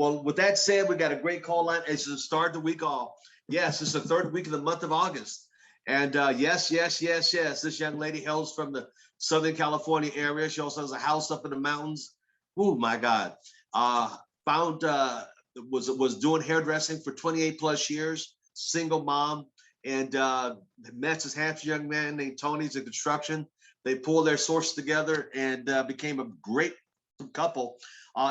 Well, with that said, we got a great call line as to start the week off. Yes, it's the third week of the month of August. And yes, this young lady hails from the Southern California area. She also has a house up in the mountains. Oh my God. Found was doing hairdressing for 28 plus years, single mom, and met this handsome young man named Tony. He's in construction. They pulled their sources together and became a great couple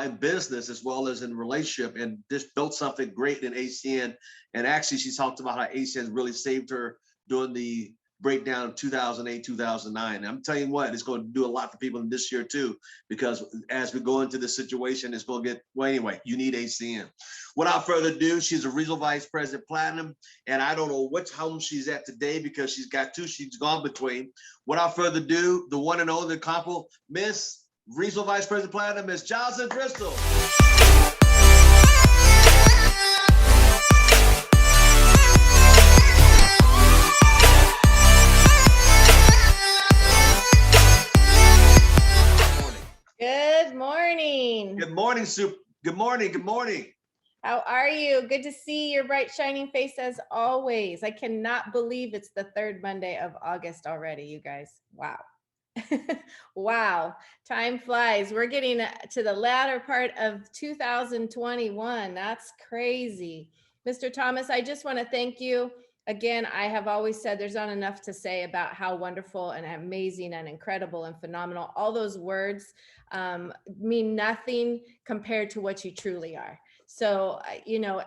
in business as well as in relationship, and just built something great in ACN. And actually, she talked about how ACN really saved her during the breakdown of 2008, 2009. I'm telling you what, it's going to do a lot for people in this year too, because as we go into this situation, it's going to get, well, anyway, you need ACN. Without further ado, she's a regional vice president platinum, and I don't know which home she's at today because she's got two she's gone between. Without further ado, the one and only couple, Miss Regional Vice President Platinum, Miss Jocelyn Driskill. Good morning. Good morning, Soup. Good morning. Good morning. How are you? Good to see your bright, shining face as always. I cannot believe it's the third Monday of August already, you guys. Wow. Wow. Time flies. We're getting to the latter part of 2021. That's crazy. Mr. Thomas, I just want to thank you. Again, I have always said there's not enough to say about how wonderful and amazing and incredible and phenomenal. All those words mean nothing compared to what you truly are. So,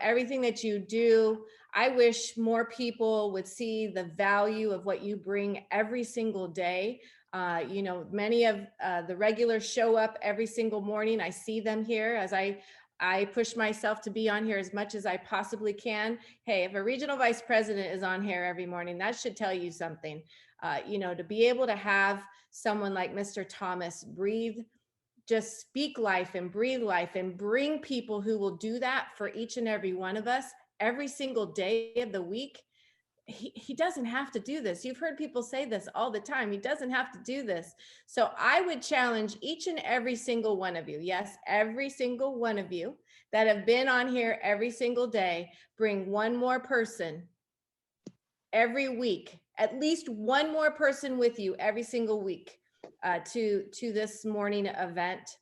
everything that you do, I wish more people would see the value of what you bring every single day. Many of the regulars show up every single morning. I see them here as I push myself to be on here as much as I possibly can. Hey, if a regional vice president is on here every morning, that should tell you something. To be able to have someone like Mr. Thomas just speak life and breathe life and bring people who will do that for each and every one of us every single day of the week. He doesn't have to do this. You've heard people say this all the time. He doesn't have to do this. So I would challenge each and every single one of you. Yes, every single one of you that have been on here every single day, bring one more person every week, at least one more person with you every single week to this morning event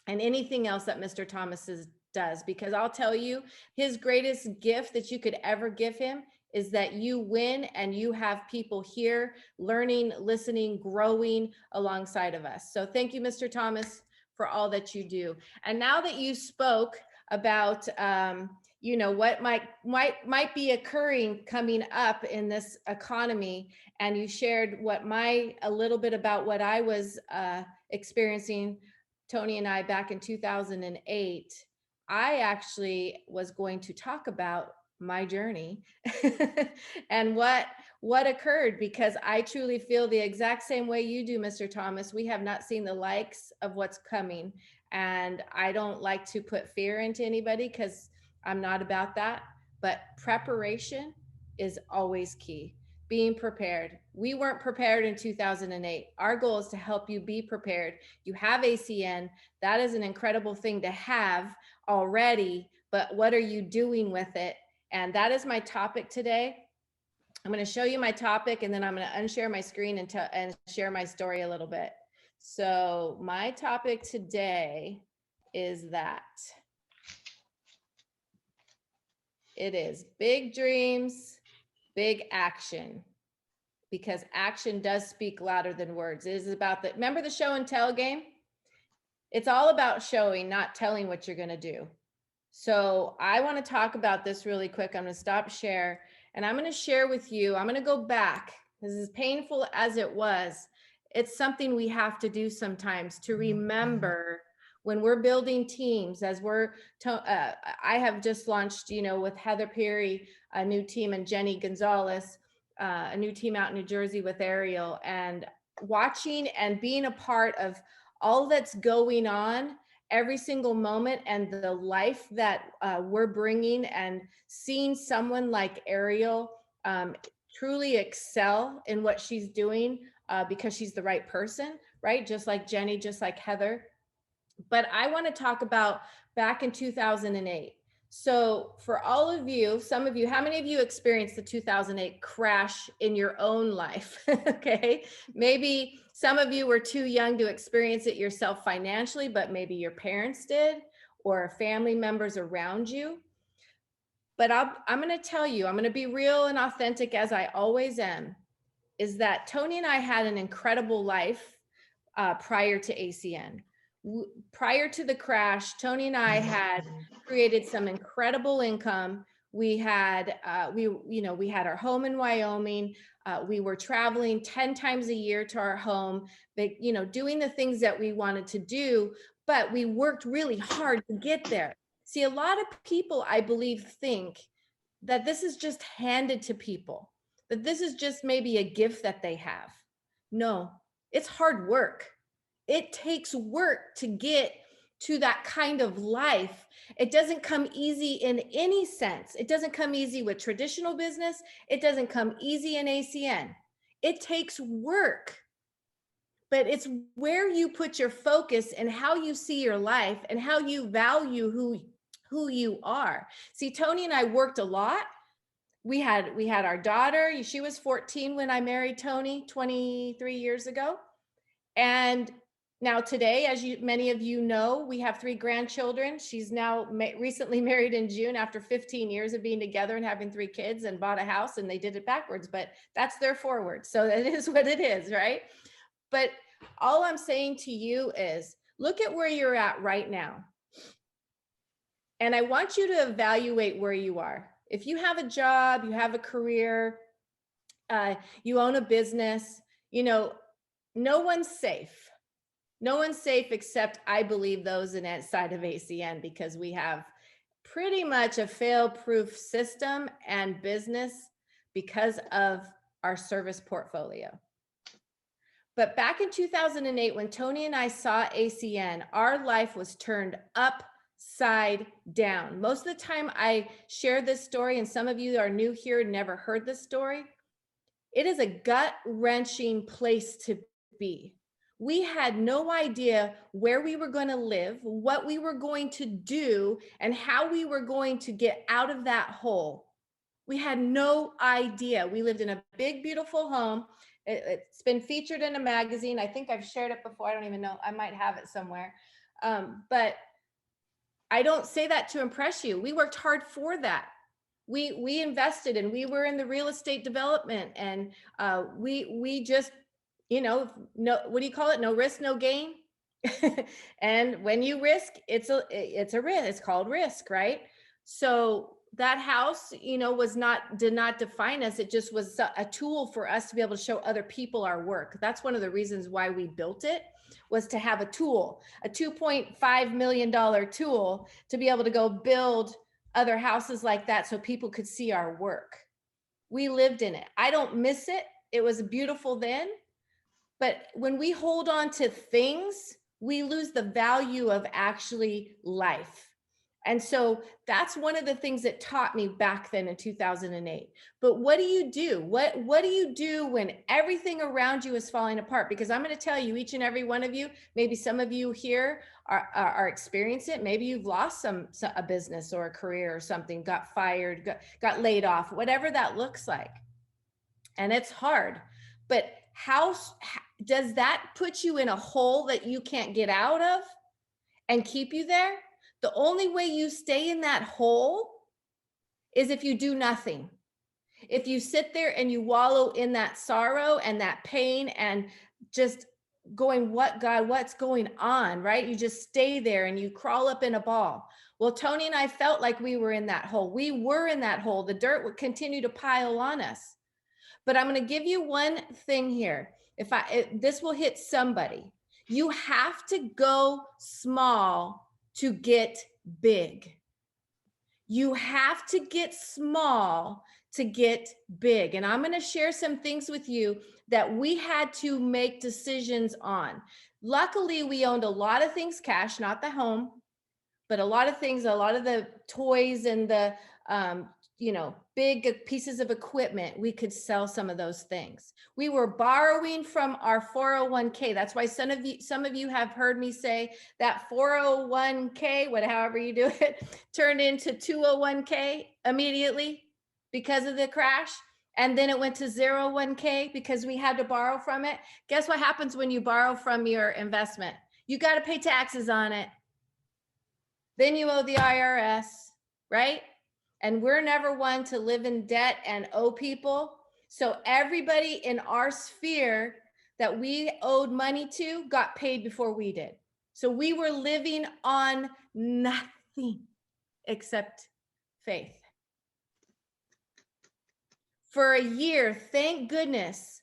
and anything else that Mr. Thomas does, because I'll tell you, his greatest gift that you could ever give him is that you win and you have people here learning, listening, growing alongside of us. So thank you, Mr. Thomas, for all that you do. And now that you spoke about, what might be occurring coming up in this economy, and you shared a little bit about what I was experiencing, Tony and I, back in 2008, I actually was going to talk about my journey and what occurred, because I truly feel the exact same way you do, Mr. Thomas. We have not seen the likes of what's coming, and I don't like to put fear into anybody because I'm not about that, but preparation is always key. Being prepared. We weren't prepared in 2008. Our goal is to help you be prepared. You have ACN. That is an incredible thing to have already, but what are you doing with it? And that is my topic today. I'm going to show you my topic, and then I'm going to unshare my screen and share my story a little bit. So my topic today is that it is big dreams, big action, because action does speak louder than words. It is about remember the show and tell game? It's all about showing, not telling what you're going to do. So I want to talk about this really quick. I'm going to stop share, and I'm going to share with you. I'm going to go back. This is painful as it was. It's something we have to do sometimes to remember when we're building teams, as I have just launched, with Heather Perry, a new team, and Jenny Gonzalez, a new team out in New Jersey with Ariel, and watching and being a part of all that's going on every single moment, and the life that we're bringing, and seeing someone like Ariel truly excel in what she's doing because she's the right person, right? Just like Jenny, just like Heather. But I want to talk about back in 2008. So for all of you, some of you, how many of you experienced the 2008 crash in your own life? Okay. Maybe some of you were too young to experience it yourself financially, but maybe your parents did or family members around you. But I'm going to tell you, I'm going to be real and authentic as I always am, is that Tony and I had an incredible life prior to ACN. Prior to the crash, Tony and I had created some incredible income. We had, we had our home in Wyoming. We were traveling 10 times a year to our home, but, doing the things that we wanted to do, but we worked really hard to get there. See, a lot of people, I believe, think that this is just handed to people, that this is just maybe a gift that they have. No, it's hard work. It takes work to get to that kind of life. It doesn't come easy in any sense. It doesn't come easy with traditional business. It doesn't come easy in ACN. It takes work, but it's where you put your focus and how you see your life and how you value who you are. See, Tony and I worked a lot. We had our daughter. She was 14 when I married Tony 23 years ago. And now today, as many of you know, we have 3 grandchildren. She's now recently married in June after 15 years of being together and having 3 kids, and bought a house, and they did it backwards, but that's their forward. So it is what it is, right? But all I'm saying to you is look at where you're at right now. And I want you to evaluate where you are. If you have a job, you have a career, you own a business, no one's safe. No one's safe except, I believe, those inside of ACN, because we have pretty much a fail-proof system and business because of our service portfolio. But back in 2008, when Tony and I saw ACN, our life was turned upside down. Most of the time I share this story, and some of you are new here and never heard this story. It is a gut-wrenching place to be. We had no idea where we were going to live, what we were going to do, and how we were going to get out of that hole. We had no idea. We lived in a big, beautiful home. It's been featured in a magazine. I think I've shared it before. I don't even know. I might have it somewhere. But I don't say that to impress you. We worked hard for that. We invested, and we were in the real estate development, and we just, no, what do you call it? No risk, no gain. And when you risk, it's a risk. It's called risk, right? So that house, did not define us. It just was a tool for us to be able to show other people our work. That's one of the reasons why we built it, was to have a tool, a $2.5 million tool, to be able to go build other houses like that so people could see our work. We lived in it. I don't miss it. It was beautiful then. But when we hold on to things, we lose the value of actually life. And so that's one of the things that taught me back then in 2008. But what do you do? What do you do when everything around you is falling apart? Because I'm going to tell you, each and every one of you, maybe some of you here are experiencing it. Maybe you've lost a business or a career or something, got fired, got laid off, whatever that looks like. And it's hard. But how does that put you in a hole that you can't get out of and keep you there? The only way you stay in that hole is if you do nothing. If you sit there and you wallow in that sorrow and that pain and just going, what, God, what's going on, right? You just stay there and you crawl up in a ball. Well, Tony and I felt like we were in that hole. We were in that hole. The dirt would continue to pile on us. But I'm going to give you one thing here. This will hit somebody. You have to go small to get big. You have to get small to get big. And I'm going to share some things with you that we had to make decisions on. Luckily, we owned a lot of things cash, not the home, but a lot of things, a lot of the toys and the big pieces of equipment, we could sell some of those things. We were borrowing from our 401k. That's why some of you have heard me say that 401k, however you do it, turned into 201k immediately because of the crash. And then it went to 01k because we had to borrow from it. Guess what happens when you borrow from your investment? You got to pay taxes on it. Then you owe the IRS, right? And we're never one to live in debt and owe people. So everybody in our sphere that we owed money to got paid before we did. So we were living on nothing except faith. For a year, thank goodness,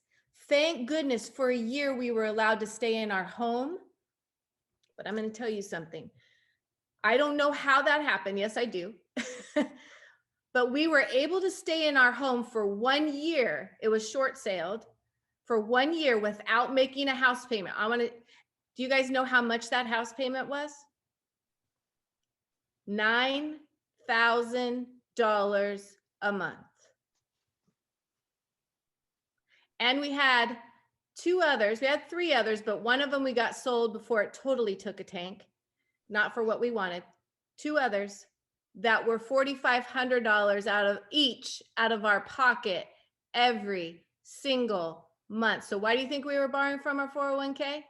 for a year we were allowed to stay in our home. But I'm going to tell you something. I don't know how that happened. Yes, I do. But we were able to stay in our home for 1 year. It was short-sailed for 1 year without making a house payment. Do you guys know how much that house payment was? $9,000 a month. And we had three others, but one of them we got sold before it totally took a tank, not for what we wanted. Two others that were $4,500 out of our pocket every single month. So why do you think we were borrowing from our 401k?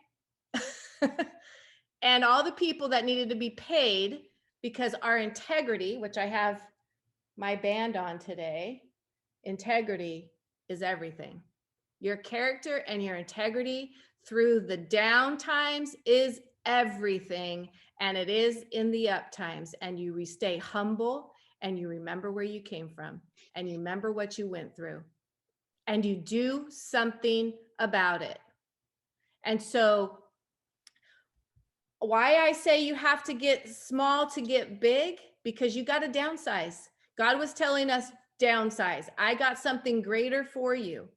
And all the people that needed to be paid, because our integrity, which I have my band on today, integrity is everything. Your character and your integrity through the down times is everything, and it is in the up times. And you stay humble, and you remember where you came from, and you remember what you went through, and you do something about it. And so why I say you have to get small to get big, because you got to downsize. God was telling us downsize. I got something greater for you.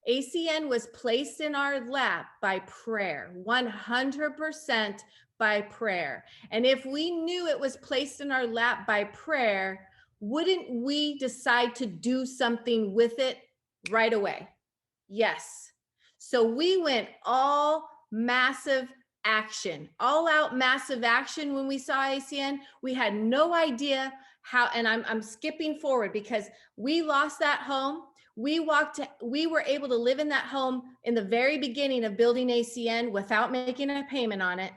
ACN was placed in our lap by prayer, 100% by prayer. And if we knew it was placed in our lap by prayer, wouldn't we decide to do something with it right away? Yes. So we went all massive action, all out massive action when we saw ACN. We had no idea how, and I'm skipping forward because we lost that home. We were able to live in that home in the very beginning of building ACN without making a payment on it.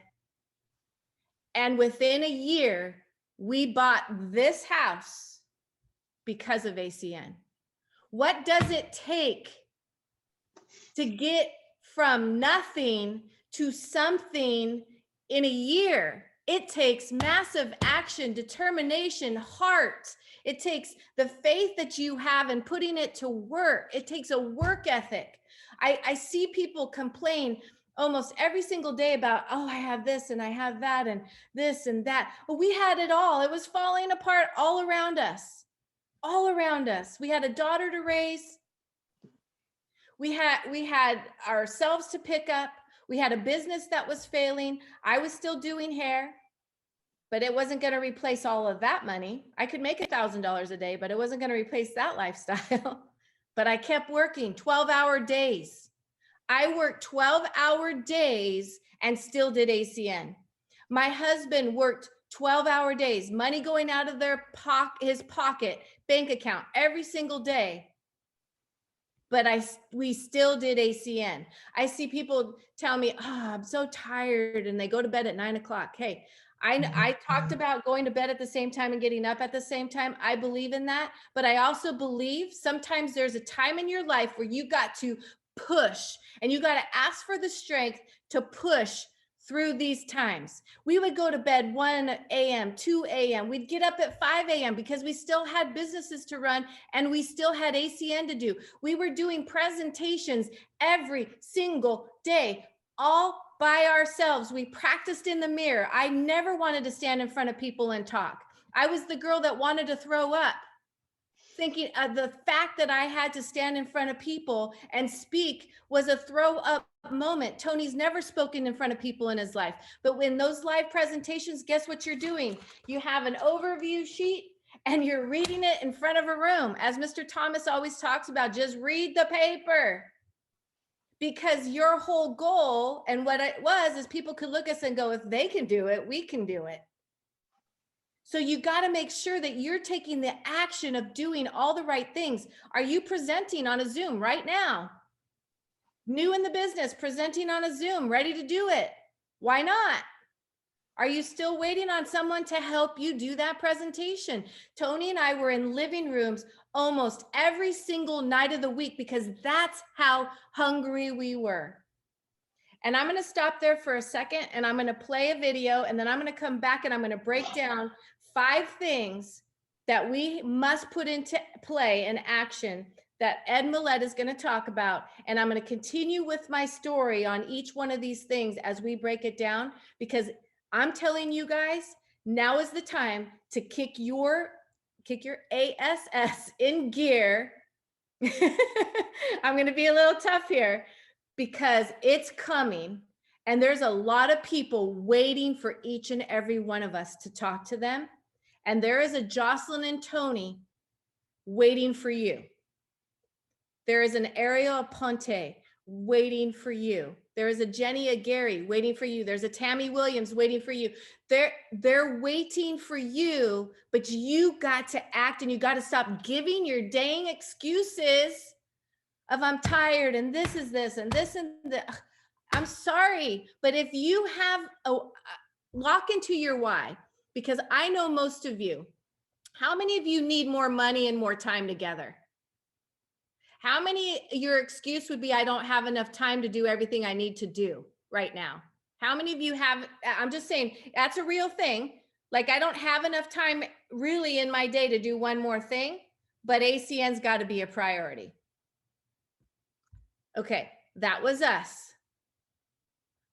And within a year, we bought this house because of ACN. What does it take to get from nothing to something in a year? It takes massive action, determination, heart. It takes the faith that you have and putting it to work. It takes a work ethic. I see people complain almost every single day about, oh, I have this and I have that and this and that. But we had it all. It was falling apart all around us, all around us. We had a daughter to raise. We had ourselves to pick up. We had a business that was failing. I was still doing hair, but it wasn't going to replace all of that money. I could make $1,000 a day, but it wasn't going to replace that lifestyle. But I kept working 12-hour days. I worked 12-hour days and still did ACN. My husband worked 12-hour days, money going out of his pocket, bank account every single day. But we still did ACN. I see people tell me, oh, I'm so tired, and they go to bed at 9 o'clock. Hey, I talked about going to bed at the same time and getting up at the same time. I believe in that. But I also believe sometimes there's a time in your life where you got to push, and you got to ask for the strength to push through these times. We would go to bed 1 a.m., 2 a.m. We'd get up at 5 a.m. because we still had businesses to run and we still had ACN to do. We were doing presentations every single day, all by ourselves. We practiced in the mirror. I never wanted to stand in front of people and talk. I was the girl that wanted to throw up, thinking of the fact that I had to stand in front of people and speak was a throw up moment. Tony's never spoken in front of people in his life, but when those live presentations, guess what you're doing? You have an overview sheet and you're reading it in front of a room. As Mr. Thomas always talks about, just read the paper. Because your whole goal and what it was is people could look at us and go, if they can do it, we can do it. So you got to make sure that you're taking the action of doing all the right things. Are you presenting on a Zoom right now? New in the business, presenting on a Zoom, ready to do it. Why not? Are you still waiting on someone to help you do that presentation? Tony and I were in living rooms almost every single night of the week because that's how hungry we were. And I'm going to stop there for a second and I'm going to play a video and then I'm going to come back and I'm going to break down 5 things that we must put into play and action that Ed Millett is going to talk about. And I'm going to continue with my story on each one of these things as we break it down, because I'm telling you guys, now is the time to kick your ASS in gear. I'm going to be a little tough here because it's coming and there's a lot of people waiting for each and every one of us to talk to them. And there is a Jocelyn and Tony waiting for you. There is an Ariel Aponte waiting for you. There is a Jenny Aguirre waiting for you. There's a Tammy Williams waiting for you. They're waiting for you, but you got to act and you got to stop giving your dang excuses of I'm tired and this is this and this and that. I'm sorry, but if you have lock into your why, because I know most of you, how many of you need more money and more time together? How many, your excuse would be, I don't have enough time to do everything I need to do right now. How many of you have, I'm just saying, that's a real thing. Like I don't have enough time really in my day to do one more thing, but ACN's got to be a priority. Okay, that was us.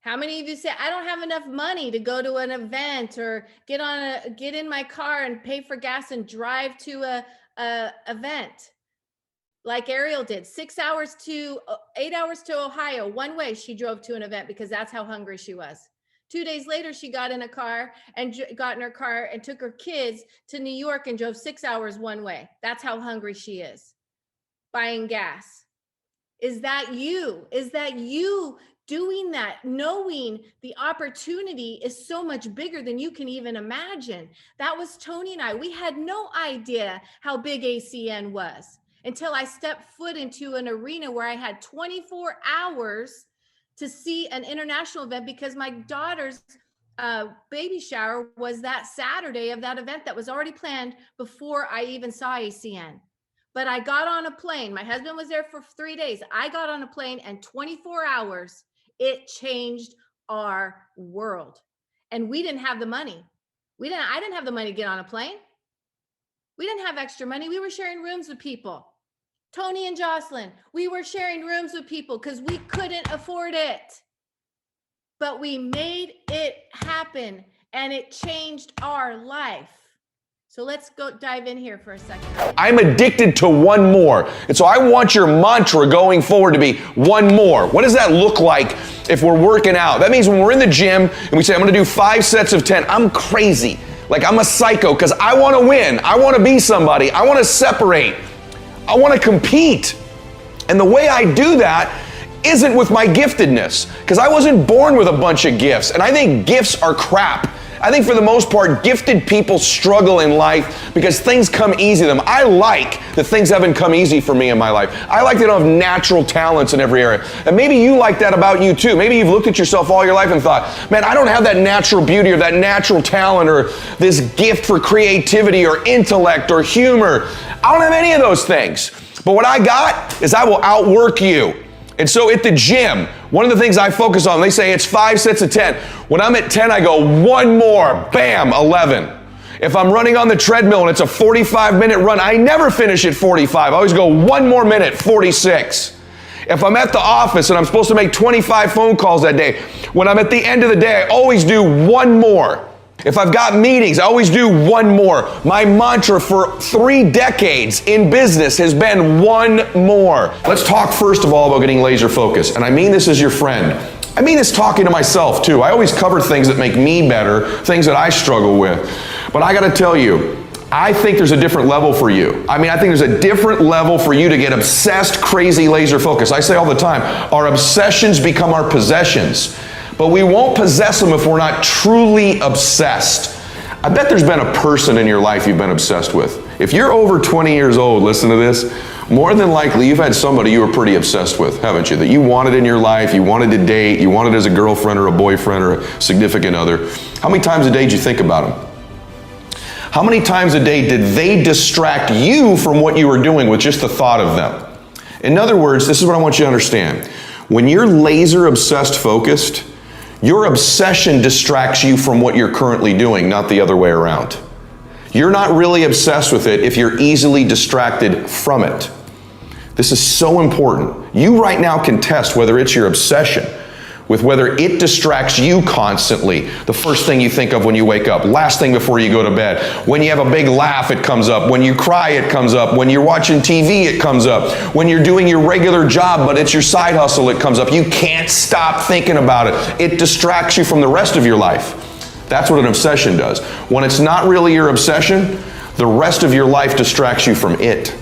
How many of you say, I don't have enough money to go to an event or get in my car and pay for gas and drive to a event? Like Ariel did, 8 hours to Ohio, one way she drove to an event because that's how hungry she was. 2 days later, she got in her car and took her kids to New York and drove 6 hours one way. That's how hungry she is. Buying gas. Is that you? Is that you doing that, knowing the opportunity is so much bigger than you can even imagine? That was Tony and I. We had no idea how big ACN was until I stepped foot into an arena where I had 24 hours to see an international event because my daughter's baby shower was that Saturday of that event that was already planned before I even saw ACN. But I got on a plane. My husband was there for 3 days. I got on a plane and 24 hours, it changed our world. And we didn't have the money. I didn't have the money to get on a plane. We didn't have extra money. We were sharing rooms with people. Tony and Jocelyn, we were sharing rooms with people because we couldn't afford it. But we made it happen and it changed our life. So let's go dive in here for a second. I'm addicted to one more. And so I want your mantra going forward to be one more. What does that look like if we're working out? That means when we're in the gym and we say, I'm going to do 5 sets of 10, I'm crazy. Like I'm a psycho because I want to win. I want to be somebody. I want to separate. I want to compete. And the way I do that isn't with my giftedness, because I wasn't born with a bunch of gifts. And I think gifts are crap. I think for the most part, gifted people struggle in life because things come easy to them. I like that things haven't come easy for me in my life. I like that I don't have natural talents in every area. And maybe you like that about you too. Maybe you've looked at yourself all your life and thought, man, I don't have that natural beauty or that natural talent or this gift for creativity or intellect or humor. I don't have any of those things. But what I got is I will outwork you. And so at the gym, one of the things I focus on, they say it's 5 sets of 10. When I'm at 10, I go one more, bam, 11. If I'm running on the treadmill and it's a 45-minute run, I never finish at 45. I always go one more minute, 46. If I'm at the office and I'm supposed to make 25 phone calls that day, when I'm at the end of the day, I always do one more. If I've got meetings, I always do one more. My mantra for 3 decades in business has been one more. Let's talk first of all about getting laser focused. And I mean this as your friend. I mean this talking to myself too. I always cover things that make me better, things that I struggle with. But I gotta tell you, I think there's a different level for you. I think there's a different level for you to get obsessed, crazy, laser focused. I say all the time, our obsessions become our possessions, but we won't possess them if we're not truly obsessed. I bet there's been a person in your life you've been obsessed with. If you're over 20 years old, listen to this, more than likely you've had somebody you were pretty obsessed with, haven't you? That you wanted in your life, you wanted to date, you wanted as a girlfriend or a boyfriend or a significant other. How many times a day did you think about them? How many times a day did they distract you from what you were doing with just the thought of them? In other words, this is what I want you to understand. When you're laser obsessed focused, your obsession distracts you from what you're currently doing, not the other way around. You're not really obsessed with it if you're easily distracted from it. This is so important. You right now can test whether it's your obsession with whether it distracts you constantly. The first thing you think of when you wake up, last thing before you go to bed. When you have a big laugh, it comes up. When you cry, it comes up. When you're watching TV, it comes up. When you're doing your regular job, but it's your side hustle, it comes up. You can't stop thinking about it. It distracts you from the rest of your life. That's what an obsession does. When it's not really your obsession, the rest of your life distracts you from it.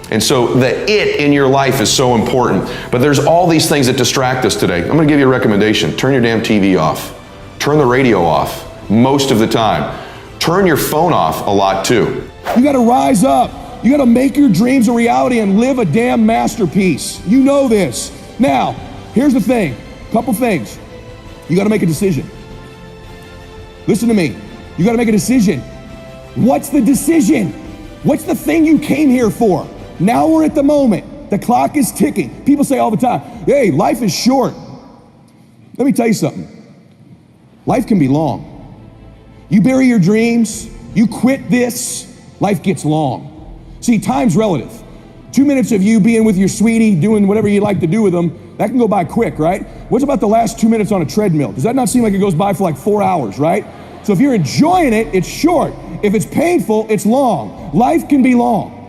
And so the it in your life is so important. But there's all these things that distract us today. I'm going to give you a recommendation. Turn your damn TV off. Turn the radio off most of the time. Turn your phone off a lot too. You got to rise up. You got to make your dreams a reality and live a damn masterpiece. You know this. Now, here's the thing. Couple things. You got to make a decision. Listen to me. You got to make a decision. What's the decision? What's the thing you came here for? Now we're at the moment. The clock is ticking. People say all the time, hey, life is short. Let me tell you something. Life can be long. You bury your dreams, you quit this, life gets long. See, time's relative. 2 minutes of you being with your sweetie, doing whatever you like to do with them, that can go by quick, right? What's about the last 2 minutes on a treadmill? Does that not seem like it goes by for like 4 hours, right? So if you're enjoying it, it's short. If it's painful, it's long. Life can be long.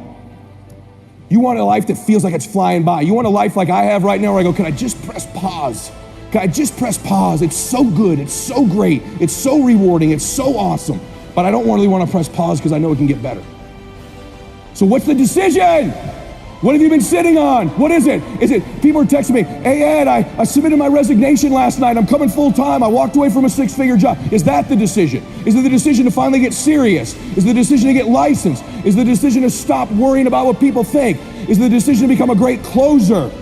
You want a life that feels like it's flying by. You want a life like I have right now where I go, can I just press pause? Can I just press pause? It's so good, it's so great, it's so rewarding, it's so awesome. But I don't really want to press pause because I know it can get better. So what's the decision? What have you been sitting on? What is it? Is it, people are texting me, hey Ed, I submitted my resignation last night. I'm coming full time. I walked away from a 6-figure job. Is that the decision? Is it the decision to finally get serious? Is it the decision to get licensed? Is it the decision to stop worrying about what people think? Is it the decision to become a great closer?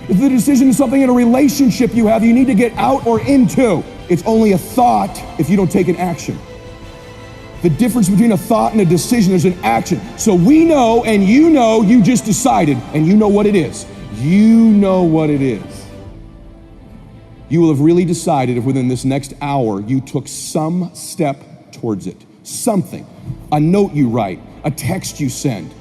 Is it the decision to something in a relationship you have you need to get out or into? It's only a thought if you don't take an action. The difference between a thought and a decision is an action. So we know, and you just decided, and you know what it is. You know what it is. You will have really decided if within this next hour you took some step towards it. Something. A note you write, a text you send,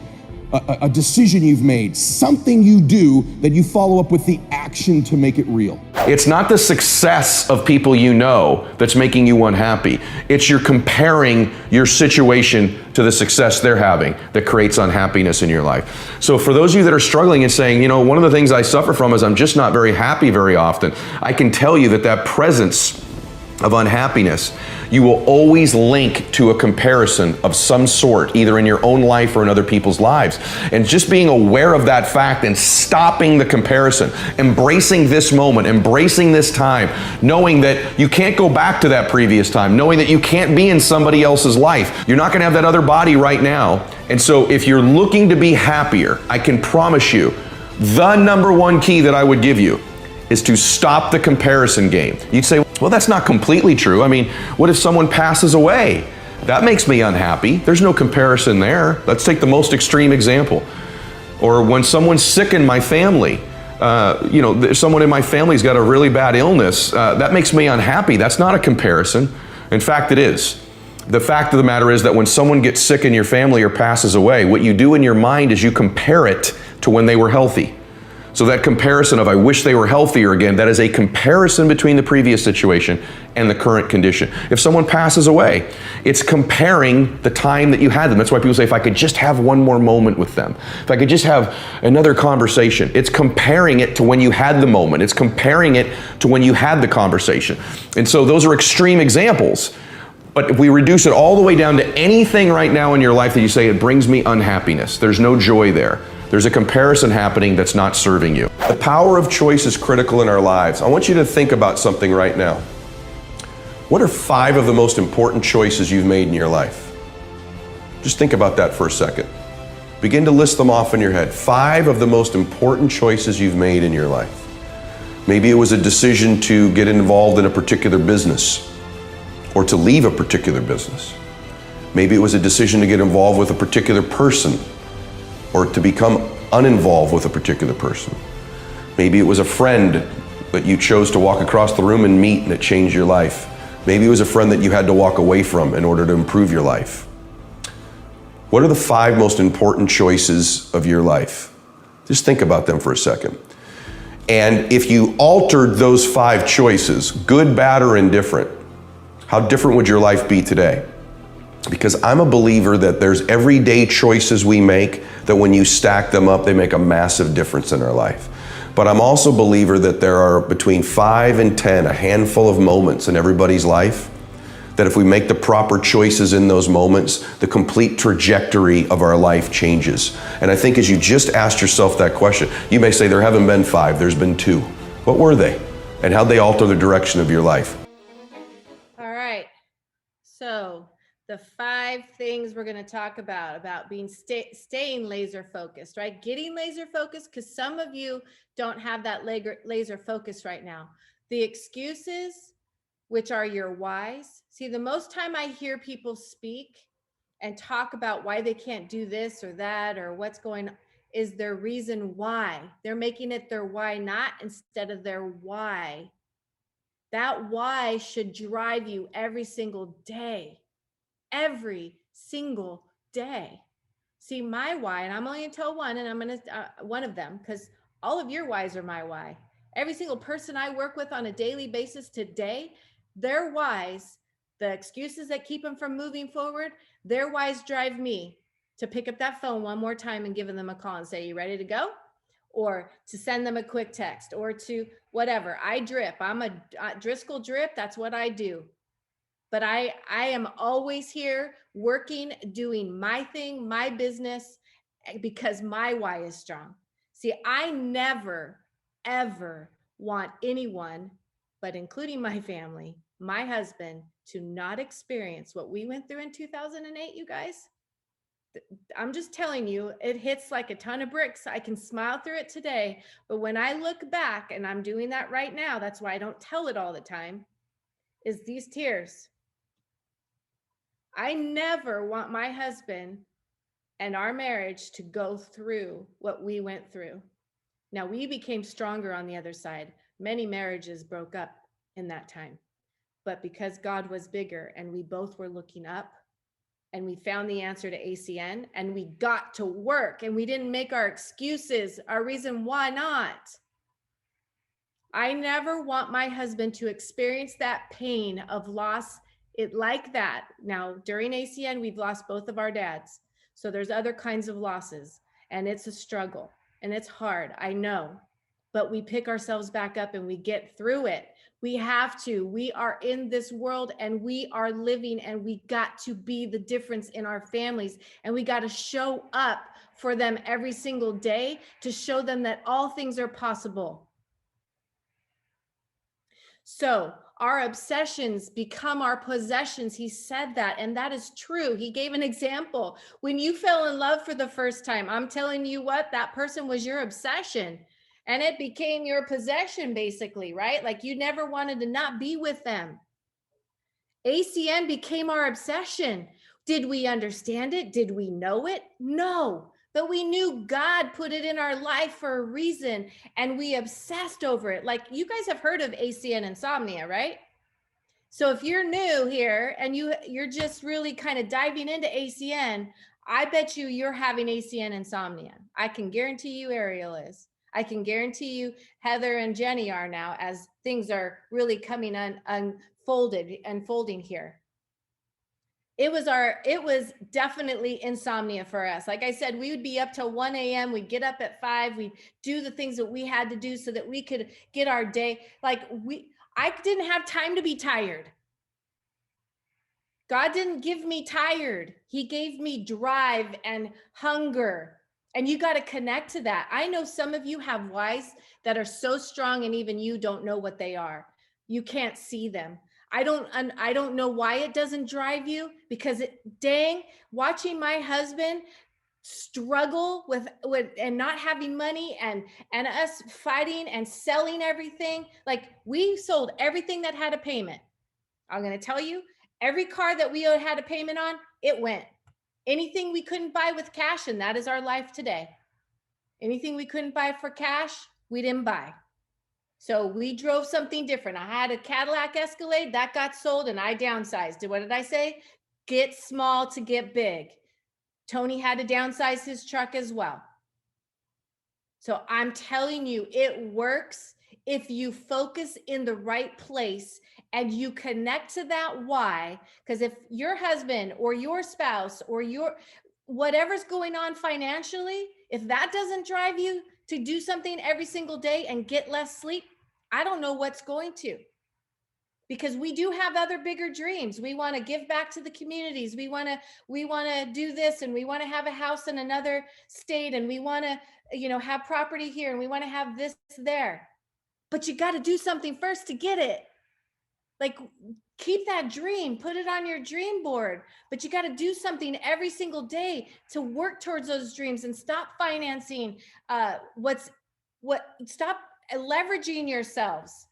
a decision you've made, something you do that you follow up with the action to make it real. It's not the success of people you know that's making you unhappy. It's you're comparing your situation to the success they're having that creates unhappiness in your life. So for those of you that are struggling and saying, you know, one of the things I suffer from is I'm just not very happy very often, I can tell you that that presence of unhappiness, you will always link to a comparison of some sort, either in your own life or in other people's lives. And just being aware of that fact and stopping the comparison, embracing this moment, embracing this time, knowing that you can't go back to that previous time, knowing that you can't be in somebody else's life. You're not gonna have that other body right now. And so if you're looking to be happier, I can promise you, the number one key that I would give you is to stop the comparison game. You'd say, well, that's not completely true. I mean, what if someone passes away? That makes me unhappy. There's no comparison there. Let's take the most extreme example. Or when someone's sick in my family, someone in my family's got a really bad illness, that makes me unhappy. That's not a comparison. In fact, it is. The fact of the matter is that when someone gets sick in your family or passes away, what you do in your mind is you compare it to when they were healthy. So that comparison of I wish they were healthier again, that is a comparison between the previous situation and the current condition. If someone passes away, it's comparing the time that you had them. That's why people say, if I could just have one more moment with them, if I could just have another conversation, it's comparing it to when you had the moment. It's comparing it to when you had the conversation. And so those are extreme examples. But if we reduce it all the way down to anything right now in your life that you say, it brings me unhappiness, there's no joy there. There's a comparison happening that's not serving you. The power of choice is critical in our lives. I want you to think about something right now. What are 5 of the most important choices you've made in your life? Just think about that for a second. Begin to list them off in your head. 5 of the most important choices you've made in your life. Maybe it was a decision to get involved in a particular business or to leave a particular business. Maybe it was a decision to get involved with a particular person or to become uninvolved with a particular person. Maybe it was a friend that you chose to walk across the room and meet and it changed your life. Maybe it was a friend that you had to walk away from in order to improve your life. What are the 5 most important choices of your life? Just think about them for a second. And if you altered those 5 choices, good, bad, or indifferent, how different would your life be today? Because I'm a believer that there's everyday choices we make that when you stack them up, they make a massive difference in our life. But I'm also a believer that there are between 5 and 10, a handful of moments in everybody's life, that if we make the proper choices in those moments, the complete trajectory of our life changes. And I think as you just asked yourself that question, you may say there haven't been 5, there's been 2. What were they? And how'd they alter the direction of your life? All right. So the 5 things we're going to talk about being staying laser focused, right? Getting laser focused, because some of you don't have that laser focus right now. The excuses, which are your whys. See, the most time I hear people speak and talk about why they can't do this or that or what's going on is their reason why. They're making it their why not instead of their why. That why should drive you every single day. Every single day. See, my why, and I'm only going to tell one, and I'm going to one of them, because all of your whys are my why. Every single person I work with on a daily basis today, their whys, the excuses that keep them from moving forward, their whys drive me to pick up that phone one more time and give them a call and say, "You ready to go?" Or to send them a quick text, or to whatever. I drip. I'm a Driskill drip. That's what I do. But I am always here working, doing my thing, my business, because my why is strong. See, I never, ever want anyone, but including my family, my husband, to not experience what we went through in 2008, you guys. I'm just telling you, it hits like a ton of bricks. I can smile through it today, but when I look back, and I'm doing that right now, that's why I don't tell it all the time, is these tears. I never want my husband and our marriage to go through what we went through. Now, we became stronger on the other side. Many marriages broke up in that time. But because God was bigger and we both were looking up and we found the answer to ACN and we got to work and we didn't make our excuses, our reason why not. I never want my husband to experience that pain of loss it like that. Now, during ACN, we've lost both of our dads. So there's other kinds of losses, and it's a struggle and it's hard. I know, but we pick ourselves back up and we get through it. We have to. We are in this world and we are living, and we got to be the difference in our families, and we got to show up for them every single day to show them that all things are possible. So our obsessions become our possessions. He said that, and that is true. He gave an example. When you fell in love for the first time, I'm telling you what, that person was your obsession, and it became your possession basically, right? Like you never wanted to not be with them. ACN became our obsession. Did we understand it? Did we know it? No. But we knew God put it in our life for a reason, and we obsessed over it. Like you guys have heard of ACN insomnia, right? So if you're new here and you're just really kind of diving into ACN, I bet you're having ACN insomnia. I can guarantee you Ariel is. I can guarantee you Heather and Jenny are now, as things are really coming unfolding here. It was definitely insomnia for us. Like I said, we would be up till 1 a.m. We'd get up at 5. We'd do the things that we had to do so that we could get our day. I didn't have time to be tired. God didn't give me tired. He gave me drive and hunger. And you got to connect to that. I know some of you have whys that are so strong and even you don't know what they are. You can't see them. I don't know why it doesn't drive you, because dang, watching my husband struggle with and not having money and us fighting and selling everything. Like, we sold everything that had a payment. I'm going to tell you, every car that we had a payment on, it went. Anything we couldn't buy with cash, and that is our life today. Anything we couldn't buy for cash, we didn't buy. So we drove something different. I had a Cadillac Escalade that got sold and I downsized. What did I say? Get small to get big. Tony had to downsize his truck as well. So I'm telling you, it works if you focus in the right place and you connect to that why. Because if your husband or your spouse or whatever's going on financially, if that doesn't drive you to do something every single day and get less sleep, I don't know what's going to. Because we do have other bigger dreams. We want to give back to the communities. We want to do this, and we want to have a house in another state, and we want to, have property here, and we want to have this there. But you got to do something first to get it. Like, keep that dream, put it on your dream board, but you got to do something every single day to work towards those dreams, and stop financing stop leveraging yourselves.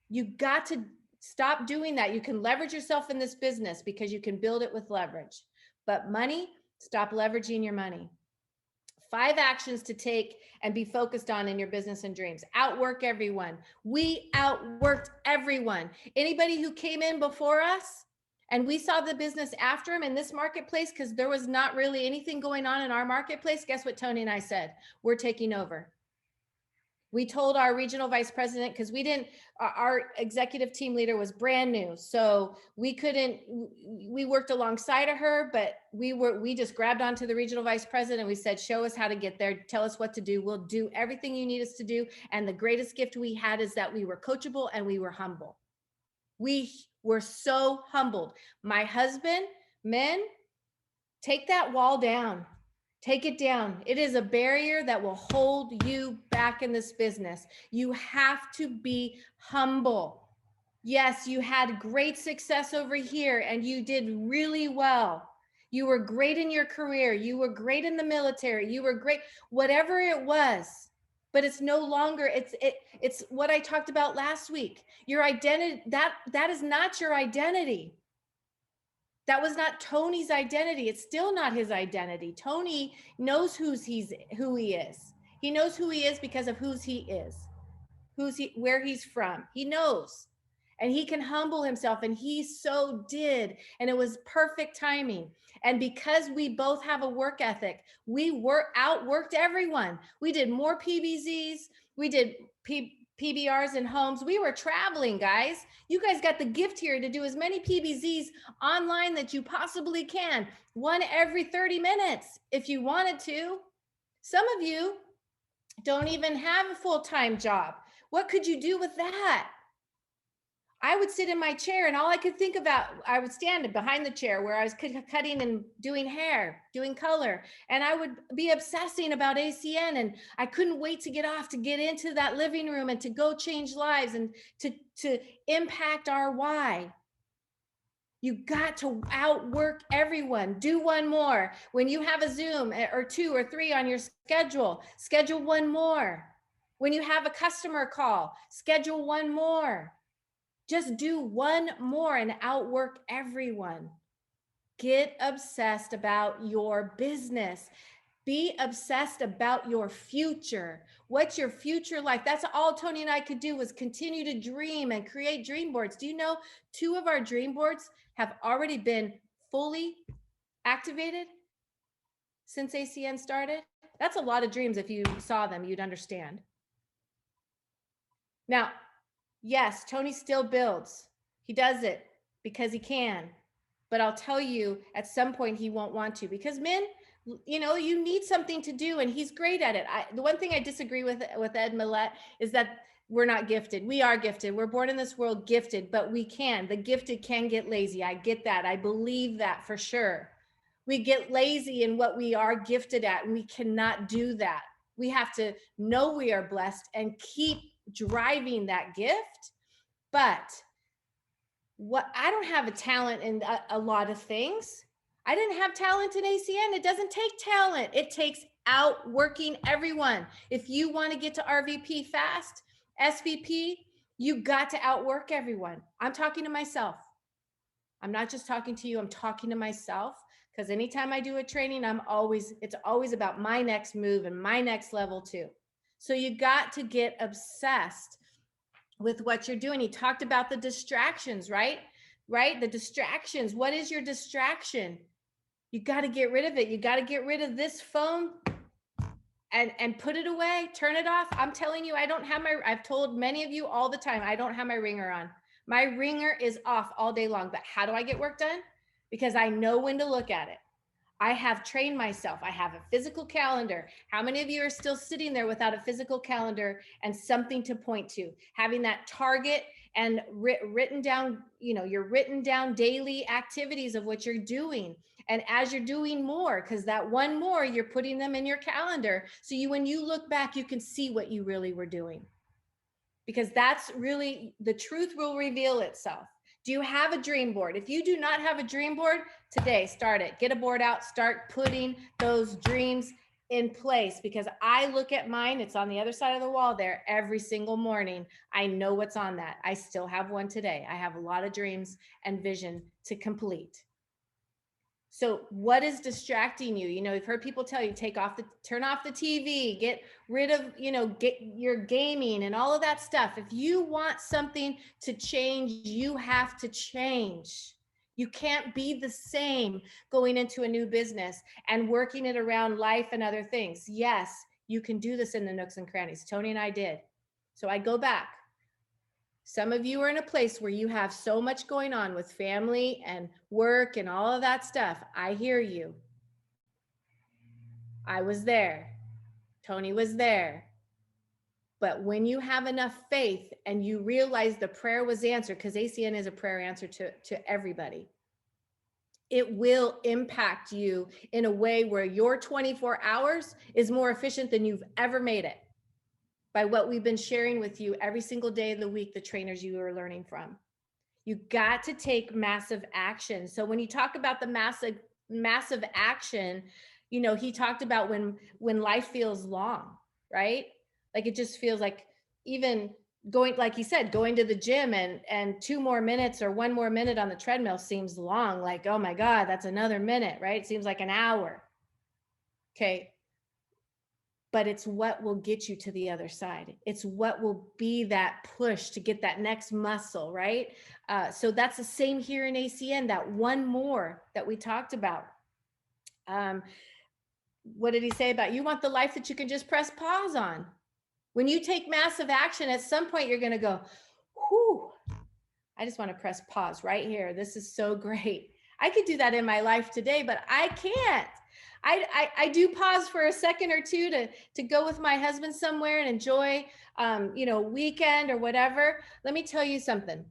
You got to stop doing that. You can leverage yourself in this business because you can build it with leverage. But money, stop leveraging your money. 5 actions to take and be focused on in your business and dreams. Outwork everyone. We outworked everyone. Anybody who came in before us and we saw the business after them in this marketplace, because there was not really anything going on in our marketplace, guess what Tony and I said? We're taking over. We told our regional vice president, because our executive team leader was brand new. So we worked alongside of her, but we just grabbed onto the regional vice president. We said, show us how to get there. Tell us what to do. We'll do everything you need us to do. And the greatest gift we had is that we were coachable and we were humble. We were so humbled. My husband, men, take that wall down. Take it down. It is a barrier that will hold you back in this business. You have to be humble. Yes, you had great success over here and you did really well. You were great in your career. You were great in the military. You were great, whatever it was. But it's no longer, it's what I talked about last week. Your identity, that is not your identity. That was not Tony's identity. It's still not his identity. Tony knows who he is. He knows who he is because of whose he is, where he's from. He knows, and he can humble himself, and he so did. And it was perfect timing. And because we both have a work ethic, we outworked everyone. We did more PBZs. We did PBRs in homes. We were traveling, guys. You guys got the gift here to do as many PBZs online that you possibly can. One every 30 minutes if you wanted to. Some of you don't even have a full-time job. What could you do with that? I would sit in my chair and all I could think about, I would stand behind the chair where I was cutting and doing hair, doing color. And I would be obsessing about ACN, and I couldn't wait to get off, to get into that living room and to go change lives and to impact our why. You got to outwork everyone. Do one more. When you have a Zoom or 2 or 3 on your schedule, schedule one more. When you have a customer call, schedule one more. Just do one more and outwork everyone. Get obsessed about your business. Be obsessed about your future. What's your future like? That's all Tony and I could do, was continue to dream and create dream boards. Do you know 2 of our dream boards have already been fully activated since ACN started? That's a lot of dreams. If you saw them, you'd understand. Now, yes, Tony still builds. He does it because he can. But I'll tell you, at some point he won't want to, because men, you need something to do, and he's great at it. The one thing I disagree with Ed Millett is that we're not gifted. We are gifted. We're born in this world gifted, but the gifted can get lazy. I get that. I believe that for sure. We get lazy in what we are gifted at, and we cannot do that. We have to know we are blessed and keep driving that gift. But I don't have a talent in a lot of things. I didn't have talent in ACN. It doesn't take talent. It takes outworking everyone. If you want to get to RVP fast, SVP, you got to outwork everyone. I'm talking to myself. I'm not just talking to you. I'm talking to myself, because anytime I do a training, it's always about my next move and my next level too. So you got to get obsessed with what you're doing. He talked about the distractions, right? The distractions. What is your distraction? You got to get rid of it. You got to get rid of this phone and put it away, turn it off. I'm telling you, I've told many of you all the time, I don't have my ringer on. My ringer is off all day long. But how do I get work done? Because I know when to look at it. I have trained myself. I have a physical calendar. How many of you are still sitting there without a physical calendar and something to point to? Having that target and written down, your written down daily activities of what you're doing. And as you're doing more, because that one more, you're putting them in your calendar. So when you look back, you can see what you really were doing. Because that's really, the truth will reveal itself. Do you have a dream board? If you do not have a dream board, today, start it. Get a board out, start putting those dreams in place, because I look at mine, it's on the other side of the wall there every single morning. I know what's on that. I still have one today. I have a lot of dreams and vision to complete. So what is distracting you? You've heard people tell you, turn off the TV, get rid of, get your gaming and all of that stuff. If you want something to change, you have to change. You can't be the same going into a new business and working it around life and other things. Yes, you can do this in the nooks and crannies. Tony and I did. So I go back. Some of you are in a place where you have so much going on with family and work and all of that stuff. I hear you. I was there. Tony was there. But when you have enough faith and you realize the prayer was answered, because ACN is a prayer answer to everybody, it will impact you in a way where your 24 hours is more efficient than you've ever made it. By what we've been sharing with you every single day of the week, the trainers you are learning from. You got to take massive action. So when you talk about the massive action, he talked about when life feels long, right? Like it just feels like, even going, like he said, going to the gym and 2 more minutes or 1 more minute on the treadmill seems long. Like, oh my God, that's another minute, right? It seems like an hour. Okay. But it's what will get you to the other side. It's what will be that push to get that next muscle, right? So that's the same here in ACN, that one more that we talked about. What did he say about, you want the life that you can just press pause on? When you take massive action, at some point you're going to go, whew, I just want to press pause right here. This is so great. I could do that in my life today, but I can't. I do pause for a second or two to go with my husband somewhere and enjoy, weekend or whatever. Let me tell you something.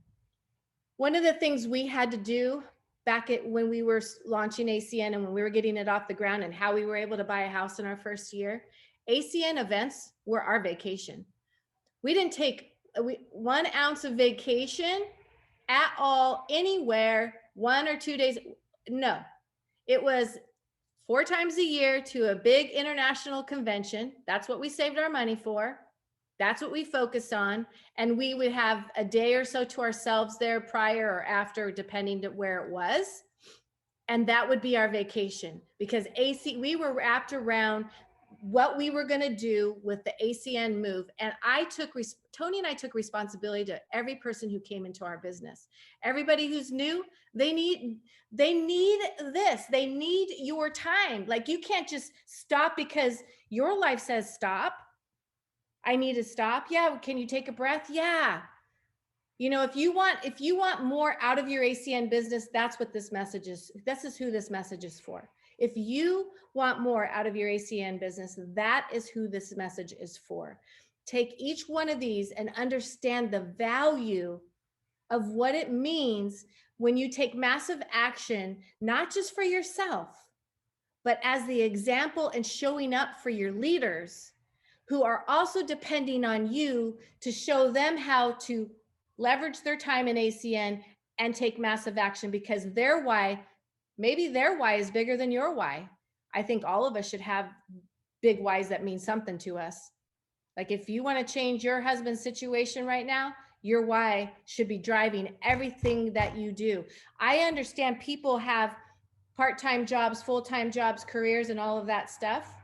One of the things we had to do back when we were launching ACN and when we were getting it off the ground and how we were able to buy a house in our first year, ACN events were our vacation. We didn't take 1 ounce of vacation at all, anywhere, 1 or 2 days. No, it was 4 times a year to a big international convention. That's what we saved our money for. That's what we focused on. And we would have a day or so to ourselves there prior or after, depending to where it was. And that would be our vacation, because we were wrapped around what we were going to do with the ACN move. And Tony and I took responsibility to every person who came into our business. Everybody who's new, they need this. They need your time. Like, you can't just stop because your life says stop. I need to stop. Yeah. Can you take a breath? Yeah. If you want more out of your ACN business, that's what this message is. This is who this message is for. If you want more out of your ACN business, that is who this message is for. take each one of these and understand the value of what it means when you take massive action, not just for yourself, but as the example and showing up for your leaders who are also depending on you to show them how to leverage their time in ACN and take massive action, because their why, maybe their why is bigger than your why. I think all of us should have big whys that mean something to us. Like if you want to change your husband's situation right now, your why should be driving everything that you do. I understand people have part-time jobs, full-time jobs, careers, and all of that stuff.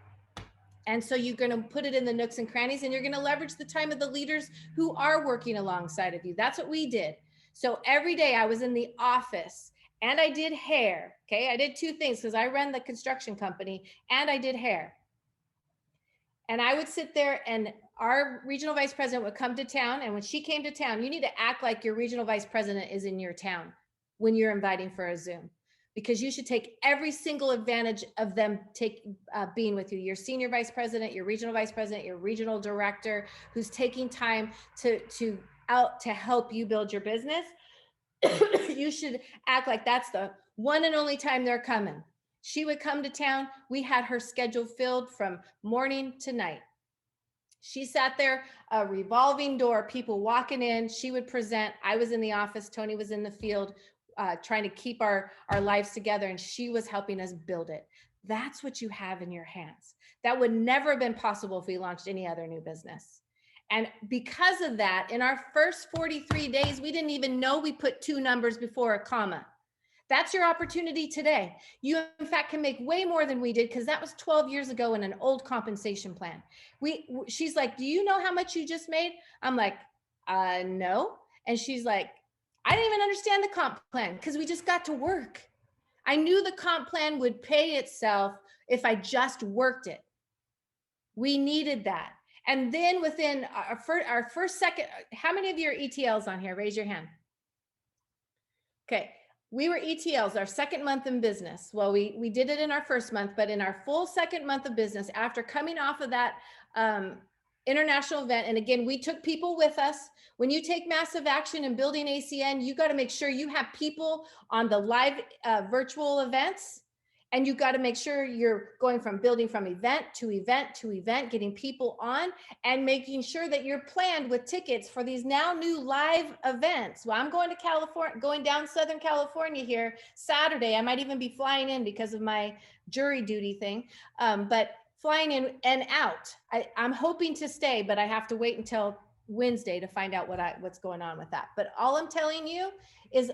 And so you're going to put it in the nooks and crannies, and you're going to leverage the time of the leaders who are working alongside of you. That's what we did. So every day I was in the office and I did hair. Okay. I did two things because I ran the construction company and I did hair. And I would sit there and our regional vice president would come to town. And when she came to town, you need to act like your regional vice president is in your town when you're inviting for a Zoom, because you should take every single advantage of them being with you. Your senior vice president, your regional vice president, your regional director, who's taking time to help you build your business. You should act like that's the one and only time they're coming. She would come to town. We had her schedule filled from morning to night. She sat there, a revolving door, people walking in. She would present. I was in the office. Tony was in the field, trying to keep our lives together. And she was helping us build it. That's what you have in your hands. That would never have been possible if we launched any other new business. And because of that, in our first 43 days, we didn't even know we put two numbers before a comma. That's your opportunity today. You, in fact, can make way more than we did, because that was 12 years ago in an old compensation plan. She's like, do you know how much you just made? I'm like, no. And she's like, I didn't even understand the comp plan because we just got to work. I knew the comp plan would pay itself if I just worked it. We needed that. And then within our first second, how many of you are ETLs on here? Raise your hand. Okay. We were ETLs, our second month in business. Well, we did it in our first month, but in our full second month of business, after coming off of that international event, and again, we took people with us. When you take massive action in building ACN, you got to make sure you have people on the live virtual events, and you got to make sure you're going from building from event to event to event, getting people on, and making sure that you're planned with tickets for these now new live events. Well, I'm going to California, going down Southern California here Saturday. I might even be flying in because of my jury duty thing, but flying in and out. I'm hoping to stay, but I have to wait until Wednesday to find out what's going on with that. But all I'm telling you is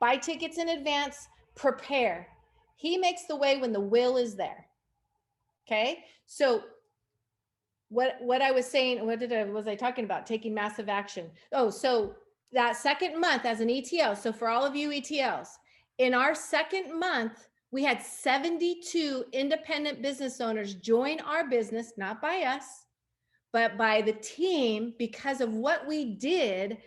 buy tickets in advance, prepare. He makes the way when the will is there. Okay. So what I was saying, was I talking about? Taking massive action. Oh, so that second month as an ETL. So for all of you ETLs, in our second month, we had 72 independent business owners join our business, not by us, but by the team, because of what we did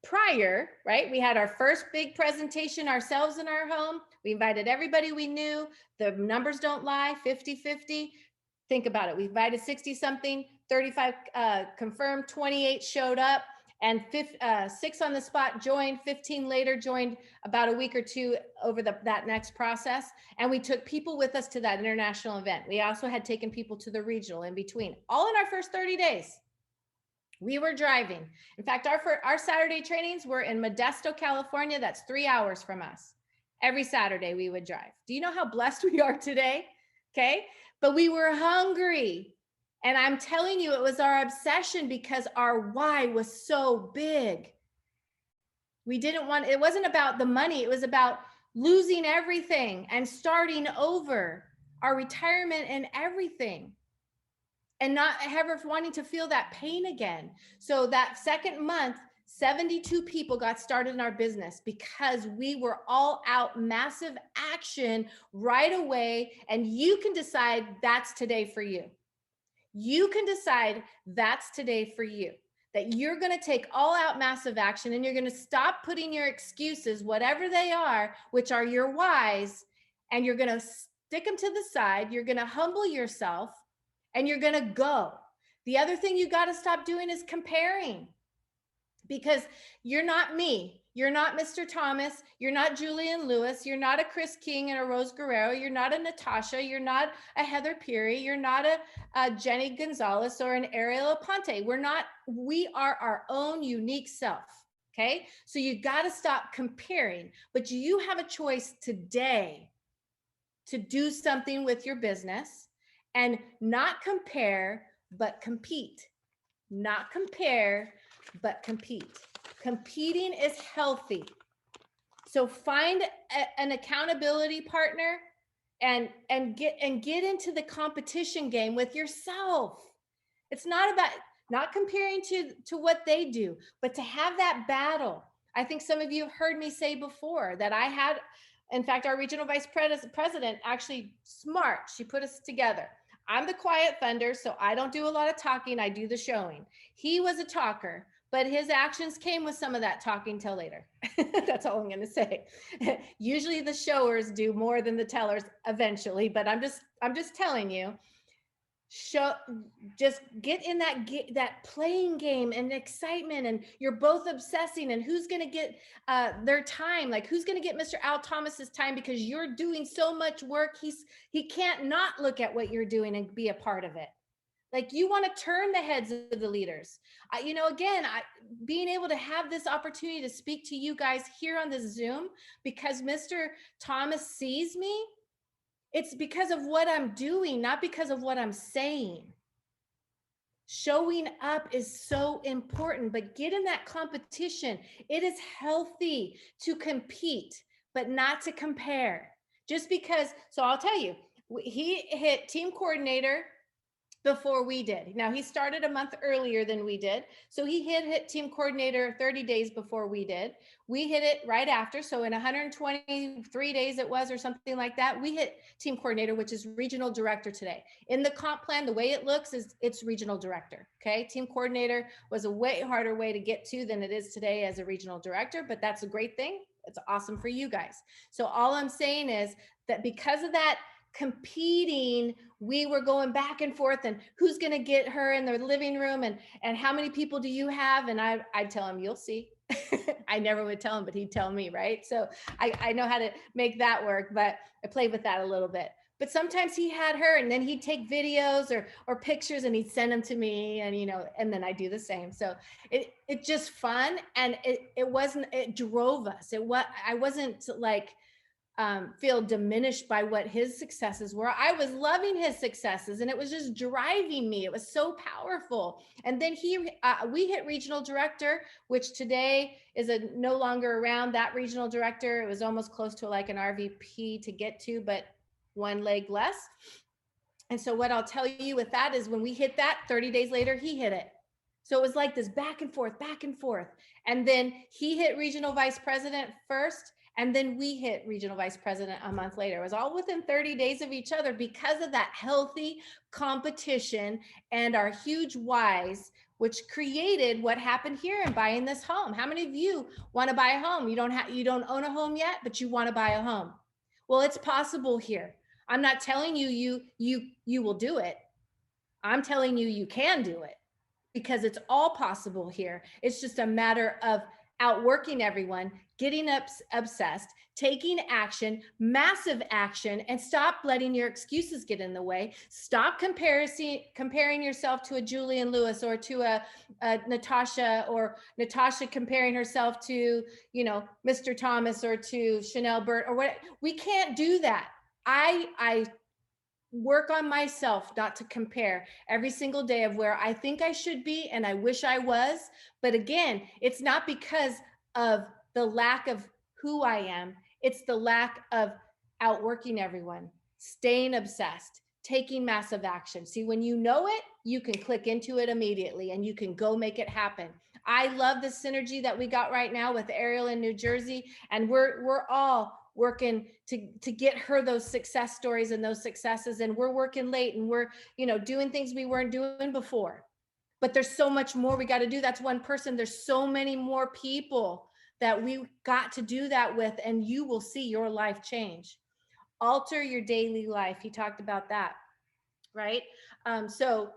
prior, right? We had our first big presentation ourselves in our home. We invited everybody we knew. The numbers don't lie, 50-50. Think about it. We invited 60 something, 35 confirmed, 28 showed up, and 6 on the spot joined, 15 later joined about a week or two over that next process. And we took people with us to that international event. We also had taken people to the regional in between, all in our first 30 days. We were driving. In fact, our Saturday trainings were in Modesto, California. That's 3 hours from us. Every Saturday we would drive. Do you know how blessed we are today? Okay. But we were hungry. And I'm telling you, it was our obsession because our why was so big. It wasn't about the money. It was about losing everything and starting over, our retirement and everything, and not ever wanting to feel that pain again. So that second month, 72 people got started in our business because we were all out massive action right away. And you can decide that's today for you. You can decide that's today for you, that you're going to take all out massive action, and you're going to stop putting your excuses, whatever they are, which are your whys, and you're going to stick them to the side. You're going to humble yourself, and you're going to go. The other thing you got to stop doing is comparing, because you're not me. You're not Mr. Thomas. You're not Julian Lewis. You're not a Chris King and a Rose Guerrero. You're not a Natasha. You're not a Heather Peary. You're not a Jenny Gonzalez or an Ariel Aponte. We are our own unique self. Okay. So you got to stop comparing, but you have a choice today to do something with your business and not compare, but compete. Not compare, but compete. Competing is healthy. So find an accountability partner and get into the competition game with yourself. It's not about not comparing to what they do, but to have that battle. I think some of you have heard me say before that I had, in fact, our regional vice president, actually smart. She put us together. I'm the quiet thunder, so I don't do a lot of talking. I do the showing. He was a talker, but his actions came with some of that talking till later. That's all I'm going to say. Usually the showers do more than the tellers eventually, but I'm just telling you, just get in that playing game and excitement, and you're both obsessing and who's going to get their time, like who's going to get Mr. Al Thomas's time, because you're doing so much work. He can't not look at what you're doing and be a part of it. Like, you want to turn the heads of the leaders. Again, being able to have this opportunity to speak to you guys here on this Zoom, because Mr. Thomas sees me, it's because of what I'm doing, not because of what I'm saying. Showing up is so important, but get in that competition. It is healthy to compete, but not to compare. Just because, so I'll tell you, he hit team coordinator before we did. Now, he started a month earlier than we did. So he hit team coordinator 30 days before we did. We hit it right after. So in 123 days it was, or something like that, we hit team coordinator, which is regional director today. In the comp plan, the way it looks is it's regional director. Okay. Team coordinator was a way harder way to get to than it is today as a regional director, but that's a great thing. It's awesome for you guys. So all I'm saying is that because of that competing, we were going back and forth, and who's going to get her in the living room, and how many people do you have? And I'd tell him, you'll see. I never would tell him, but he'd tell me, right? So I know how to make that work, but I played with that a little bit. But sometimes he had her, and then he'd take videos or pictures and he'd send them to me, and and then I do the same. So it just fun, and it drove us. I wasn't like feel diminished by what his successes were. I was loving his successes, and it was just driving me. It was so powerful. And then we hit regional director, which today is no longer around. That regional director, it was almost close to like an RVP to get to, but one leg less. And so what I'll tell you with that is, when we hit that, 30 days later, he hit it. So it was like this back and forth. And then he hit regional vice president first, and then we hit regional vice president a month later. It was all within 30 days of each other, because of that healthy competition and our huge whys, which created what happened here in buying this home. How many of you want to buy a home? You don't own a home yet, but you want to buy a home. Well, it's possible here. I'm not telling you will do it. I'm telling you can do it, because it's all possible here. It's just a matter of outworking everyone, getting obsessed, taking action, massive action, and stop letting your excuses get in the way. Stop comparing yourself to a Julian Lewis, or to a Natasha, or Natasha comparing herself to, Mr. Thomas, or to Chanel Burt, or what. We can't do that. I work on myself not to compare every single day of where I think I should be and I wish I was. But again, it's not because of the lack of who I am. It's the lack of outworking everyone, staying obsessed, taking massive action. See, when you know it, you can click into it immediately and you can go make it happen. I love the synergy that we got right now with Ariel in New Jersey, and we're all working to get her those success stories and those successes, and we're working late, and we're doing things we weren't doing before. But there's so much more we got to do. That's one person. There's so many more people that we got to do that with, and you will see your life change. Alter your daily life. He talked about that, right? So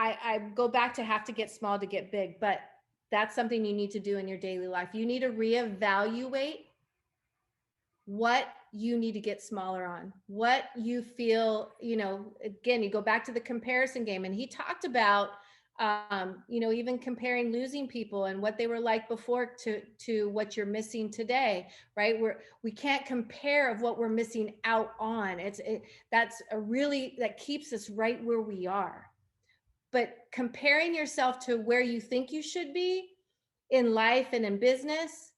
I go back to have to get small to get big, but that's something you need to do in your daily life. You need to reevaluate what you need to get smaller on, what you feel, again, you go back to the comparison game. And he talked about, even comparing losing people and what they were like before to what you're missing today, right? We can't compare of what we're missing out on. That keeps us right where we are. But comparing yourself to where you think you should be in life and in business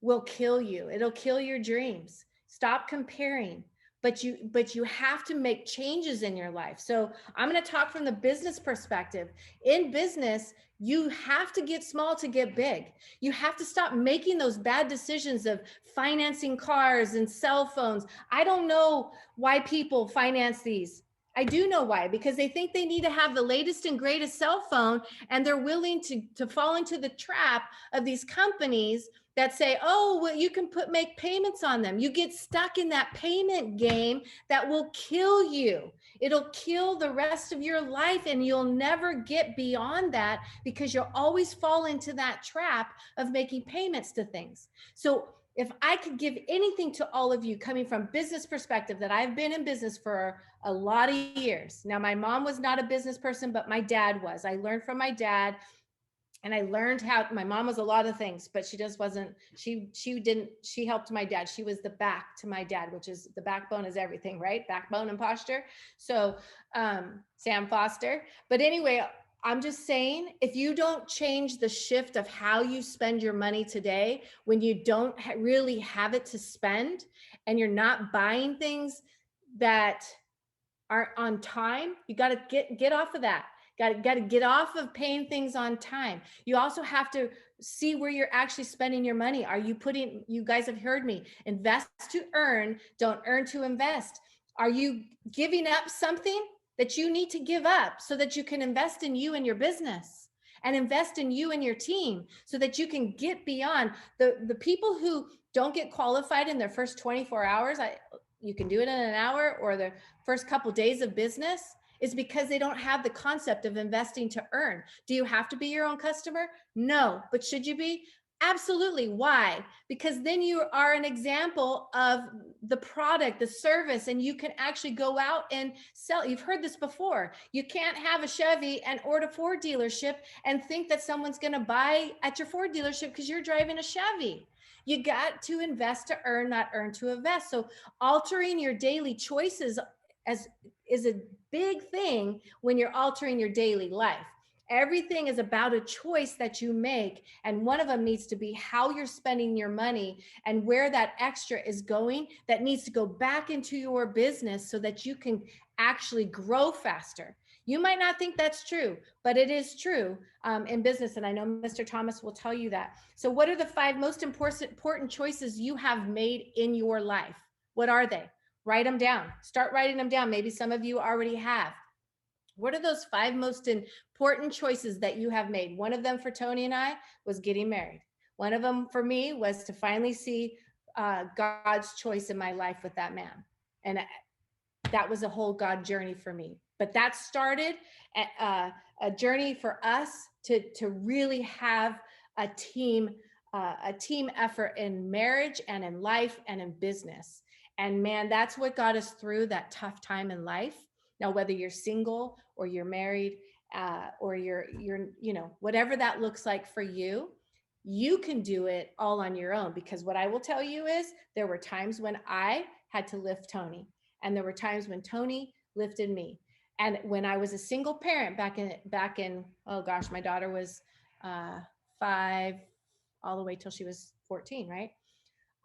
will kill you. It'll kill your dreams. Stop comparing. But you have to make changes in your life. So I'm going to talk from the business perspective. In business, you have to get small to get big. You have to stop making those bad decisions of financing cars and cell phones. I don't know why people finance these. I do know why, because they think they need to have the latest and greatest cell phone, and they're willing to fall into the trap of these companies that say, oh, well, you can make payments on them. You get stuck in that payment game that will kill you. It'll kill the rest of your life, and you'll never get beyond that because you'll always fall into that trap of making payments to things. So if I could give anything to all of you coming from business perspective, that I've been in business for a lot of years. Now, my mom was not a business person, but my dad was. I learned from my dad, and I learned how. My mom was a lot of things, but she just wasn't, she helped my dad. She was the back to my dad, which is the backbone is everything, right? Backbone and posture. So Sam Foster. But anyway, I'm just saying, if you don't change the shift of how you spend your money today, when you don't really have it to spend, and you're not buying things that aren't on time, you got to get off of that. Got to get off of paying things on time. You also have to see where you're actually spending your money. Are you putting, you guys have heard me, invest to earn, don't earn to invest. Are you giving up something that you need to give up so that you can invest in you and your business, and invest in you and your team so that you can get beyond the people who don't get qualified in their first 24 hours? You can do it in an hour or the first couple days of business, is because they don't have the concept of investing to earn. Do you have to be your own customer? No, but should you be? Absolutely. Why? Because then you are an example of the product, the service, and you can actually go out and sell. You've heard this before. You can't have a Chevy and or a Ford dealership and think that someone's going to buy at your Ford dealership because you're driving a Chevy. You got to invest to earn, not earn to invest. So altering your daily choices is a big thing when you're altering your daily life. Everything is about a choice that you make. And one of them needs to be how you're spending your money and where that extra is going, that needs to go back into your business so that you can actually grow faster. You might not think that's true, but it is true in business. And I know Mr. Thomas will tell you that. So what are the 5 most important choices you have made in your life? What are they? Write them down. Start writing them down. Maybe some of you already have. What are those 5 most important choices that you have made? One of them for Tony and I was getting married. One of them for me was to finally see God's choice in my life with that man. And that was a whole God journey for me. But that started a journey for us to really have a team effort in marriage and in life and in business. And man, that's what got us through that tough time in life. Now, whether you're single or you're married or you're, whatever that looks like for you, you can do it all on your own. Because what I will tell you is there were times when I had to lift Tony, and there were times when Tony lifted me. And when I was a single parent back in, oh gosh, my daughter was 5 all the way till she was 14, right?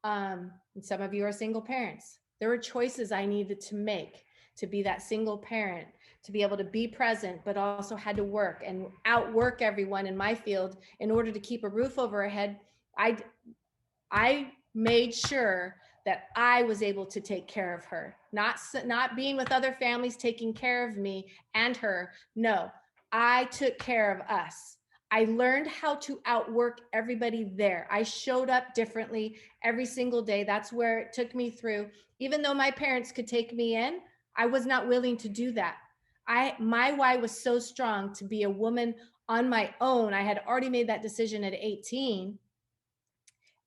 And some of you are single parents. There were choices I needed to make to be that single parent, to be able to be present, but also had to work and outwork everyone in my field in order to keep a roof over her head. I made sure that I was able to take care of her, not being with other families taking care of me and her. No, I took care of us. I learned how to outwork everybody there. I showed up differently every single day. That's where it took me through. Even though my parents could take me in, I was not willing to do that. My why was so strong to be a woman on my own. I had already made that decision at 18.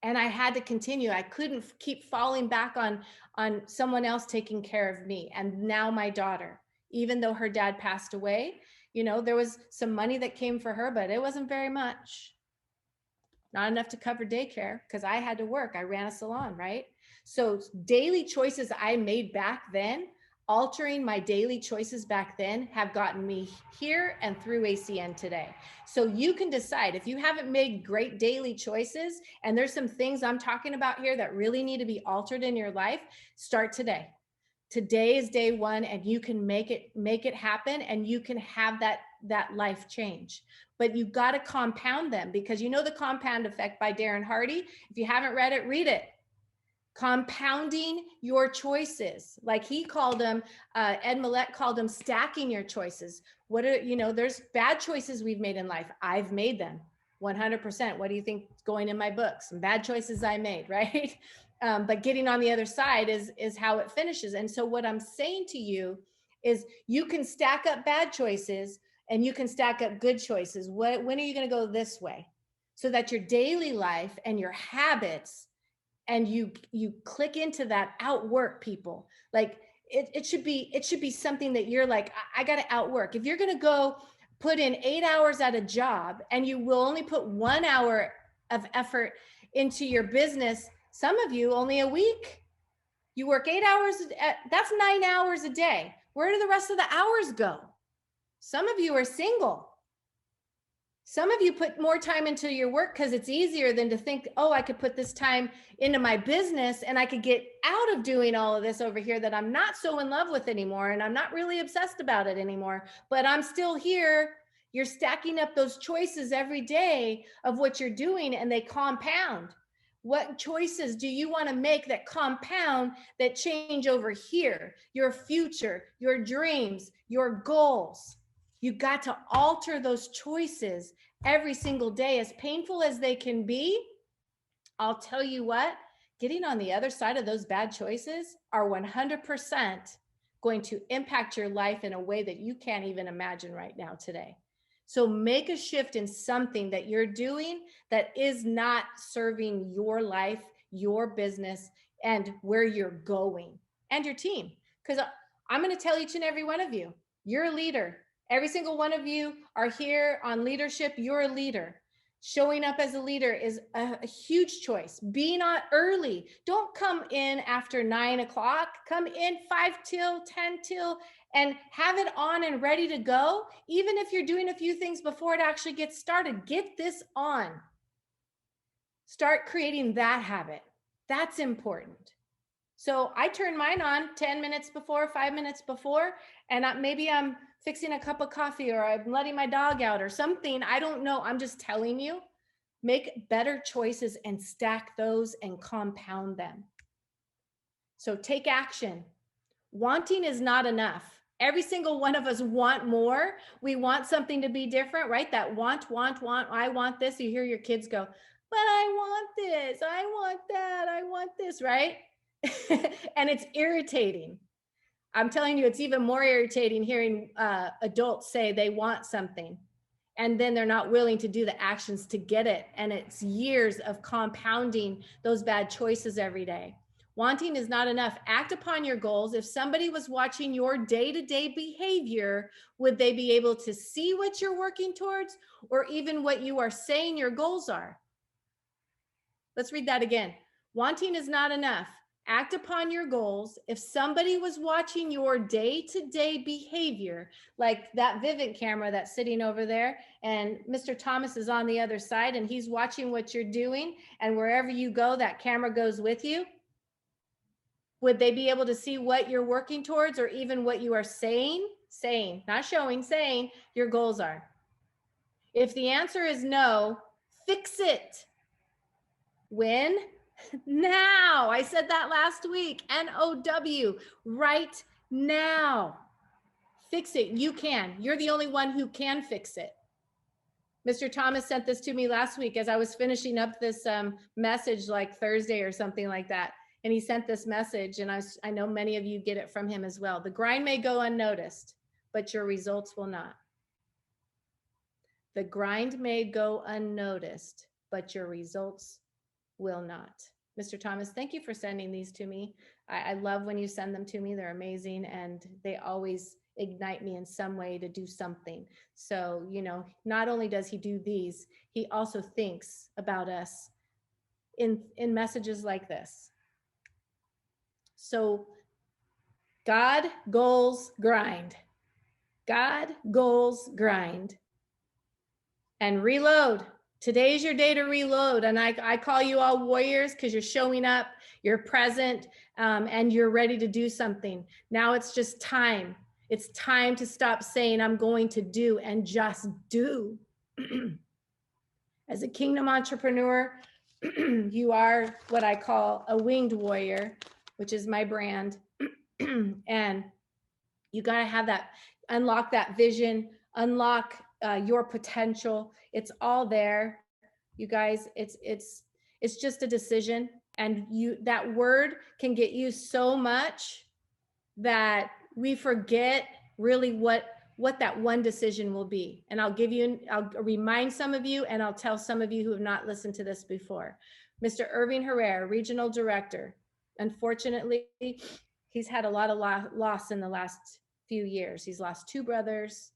And I had to continue. I couldn't keep falling back on someone else taking care of me. And now my daughter, even though her dad passed away, you know, there was some money that came for her, but it wasn't very much. Not enough to cover daycare because I had to work. I ran a salon, right? So daily choices I made back then, altering my daily choices back then, have gotten me here and through ACN today. So you can decide if you haven't made great daily choices, and there's some things I'm talking about here that really need to be altered in your life, start today. Today is day one, and you can make it happen, and you can have that life change. But you've got to compound them, because you know the compound effect by Darren Hardy. If you haven't read it, read it. Compounding your choices, like he called them, Ed Millett called them stacking your choices. There's bad choices we've made in life. I've made them 100%. What do you think is going in my book? Some bad choices I made, right? But getting on the other side is how it finishes. And so what I'm saying to you is you can stack up bad choices and you can stack up good choices. When are you going to go this way? So that your daily life and your habits, and you click into that, outwork people. Like it should be something that you're like, I got to outwork. If you're going to go put in 8 hours at a job and you will only put 1 hour of effort into your business, some of you only a week, you work 8 hours, that's 9 hours a day. Where do the rest of the hours go? Some of you are single. Some of you put more time into your work because it's easier than to think, oh, I could put this time into my business and I could get out of doing all of this over here that I'm not so in love with anymore. And I'm not really obsessed about it anymore, but I'm still here. You're stacking up those choices every day of what you're doing, and they compound. What choices do you want to make that compound, that change over here? Your future, your dreams, your goals. You got to alter those choices every single day, as painful as they can be. I'll tell you what, getting on the other side of those bad choices are 100% going to impact your life in a way that you can't even imagine right now today. So make a shift in something that you're doing that is not serving your life, your business, and where you're going, and your team. Because I'm going to tell each and every one of you, you're a leader. Every single one of you are here on leadership. You're a leader. Showing up as a leader is a huge choice. Being on early. Don't come in after 9 o'clock. Come in 5 till, 10 till, and have it on and ready to go. Even if you're doing a few things before it actually gets started, get this on. Start creating that habit. That's important. So I turn mine on 10 minutes before, 5 minutes before, and maybe I'm fixing a cup of coffee, or I'm letting my dog out or something. I don't know. I'm just telling you, make better choices and stack those and compound them. So take action. Wanting is not enough. Every single one of us want more. We want something to be different, right? That want. I want this. You hear your kids go, but I want this. I want that. I want this, right? And it's irritating. I'm telling you, it's even more irritating hearing adults say they want something, and then they're not willing to do the actions to get it. And it's years of compounding those bad choices every day. Wanting is not enough. Act upon your goals. If somebody was watching your day-to-day behavior, would they be able to see what you're working towards, or even what you are saying your goals are? Let's read that again. Wanting is not enough. Act upon your goals. If somebody was watching your day-to-day behavior, like that Vivint camera that's sitting over there, and Mr. Thomas is on the other side, and he's watching what you're doing, and wherever you go, that camera goes with you, would they be able to see what you're working towards, or even what you are saying, not showing, saying your goals are? If the answer is no, fix it. When? Now. I said that last week. NOW, right now. Fix it. You can. You're the only one who can fix it. Mr. Thomas sent this to me last week as I was finishing up this message, like Thursday or something like that. And he sent this message, and I know many of you get it from him as well. The grind may go unnoticed, but your results will not. The grind may go unnoticed, but your results will not. Mr. Thomas, thank you for sending these to me. I love when you send them to me. They're amazing, and they always ignite me in some way to do something. So, you know, not only does he do these, he also thinks about us in messages like this. So, God, goals, grind. God, goals, grind. And reload. Today's your day to reload. And I call you all warriors because you're showing up, you're present, and you're ready to do something. Now it's just time. It's time to stop saying I'm going to do and just do. As a kingdom entrepreneur, you are what I call a winged warrior, which is my brand. And you got to have that, unlock that vision, unlock your potential. It's all there, you guys. It's just a decision, and that word can get used so much that we forget really what that one decision will be. And I'll remind some of you, and I'll tell some of you who have not listened to this before. Mr. Irving Herrera, regional director. Unfortunately, he's had a lot of loss in the last few years. He's lost 2 brothers,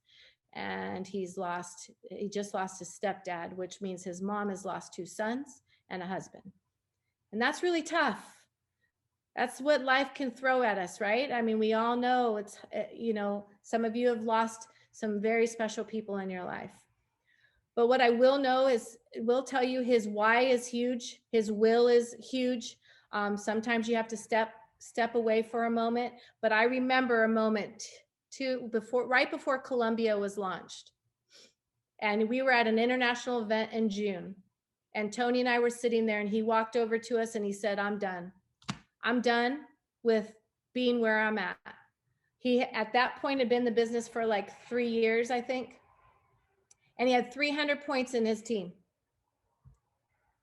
and he just lost his stepdad, which means his mom has lost 2 sons and a husband. And that's really tough. That's what life can throw at us, right? I mean, we all know it's, you know, some of you have lost some very special people in your life. But what I will tell you, his why is huge. His will is huge. Sometimes you have to step away for a moment. But I remember a moment right before Columbia was launched. And we were at an international event in June. And Tony and I were sitting there, and he walked over to us and he said, I'm done. I'm done with being where I'm at. He, at that point, had been in the business for like 3 years, I think. And he had 300 points in his team.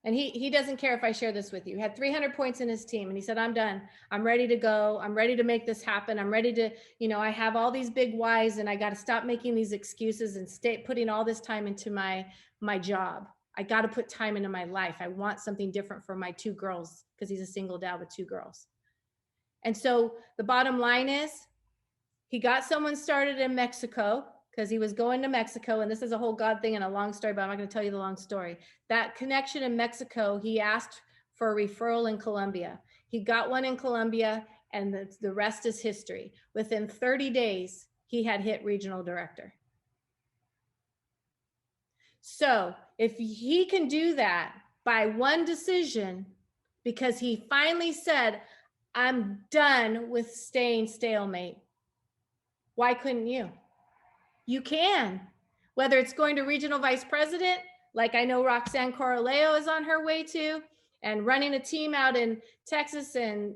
And he doesn't care if I share this with you. He had 300 points in his team. And he said, I'm done. I'm ready to go. I'm ready to make this happen. I'm ready to, you know, I have all these big whys, and I got to stop making these excuses and putting all this time into my job. I got to put time into my life. I want something different for my 2 girls, because he's a single dad with 2 girls. And so the bottom line is, he got someone started in Mexico, because he was going to Mexico. And this is a whole God thing and a long story, but I'm not going to tell you the long story. That connection in Mexico, he asked for a referral in Colombia. He got one in Colombia, and the rest is history. Within 30 days, he had hit regional director. So if he can do that by one decision, because he finally said, I'm done with staying stalemate, why couldn't you? You can. Whether it's going to regional vice president, like I know Roxanne Coroleo is on her way to, and running a team out in Texas and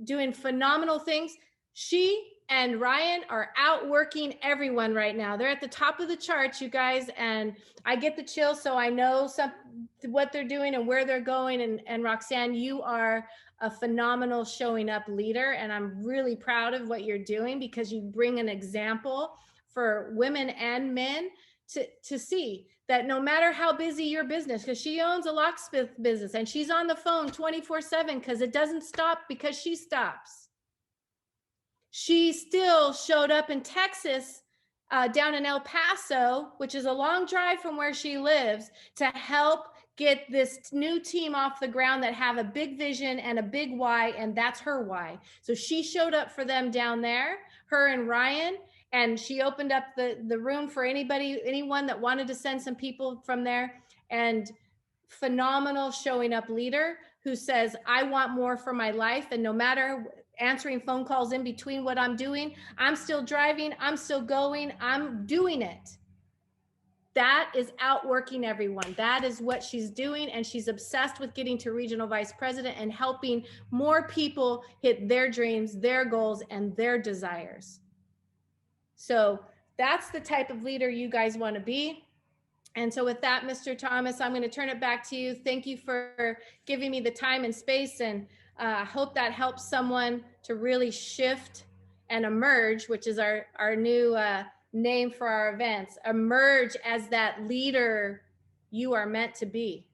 doing phenomenal things. She and Ryan are outworking everyone right now. They're at the top of the charts, you guys, and I get the chills, so I know what they're doing and where they're going. And Roxanne, you are a phenomenal showing up leader, and I'm really proud of what you're doing, because you bring an example for women and men to see that no matter how busy your business, because she owns a locksmith business and she's on the phone 24/7, because it doesn't stop because she stops. She still showed up in Texas, down in El Paso, which is a long drive from where she lives, to help get this new team off the ground that have a big vision and a big why, and that's her why. So she showed up for them down there, her and Ryan, and she opened up the room for anyone that wanted to send some people from there. And phenomenal showing up leader who says, I want more for my life, and no matter answering phone calls in between what I'm doing, I'm still driving, I'm still going, I'm doing it. That is outworking everyone. That is what she's doing. And she's obsessed with getting to regional vice president and helping more people hit their dreams, their goals, and their desires. So that's the type of leader you guys want to be. And so with that, Mr. Thomas, I'm going to turn it back to you. Thank you for giving me the time and space. And I hope that helps someone to really shift and emerge, which is our new name for our events. Emerge as that leader you are meant to be.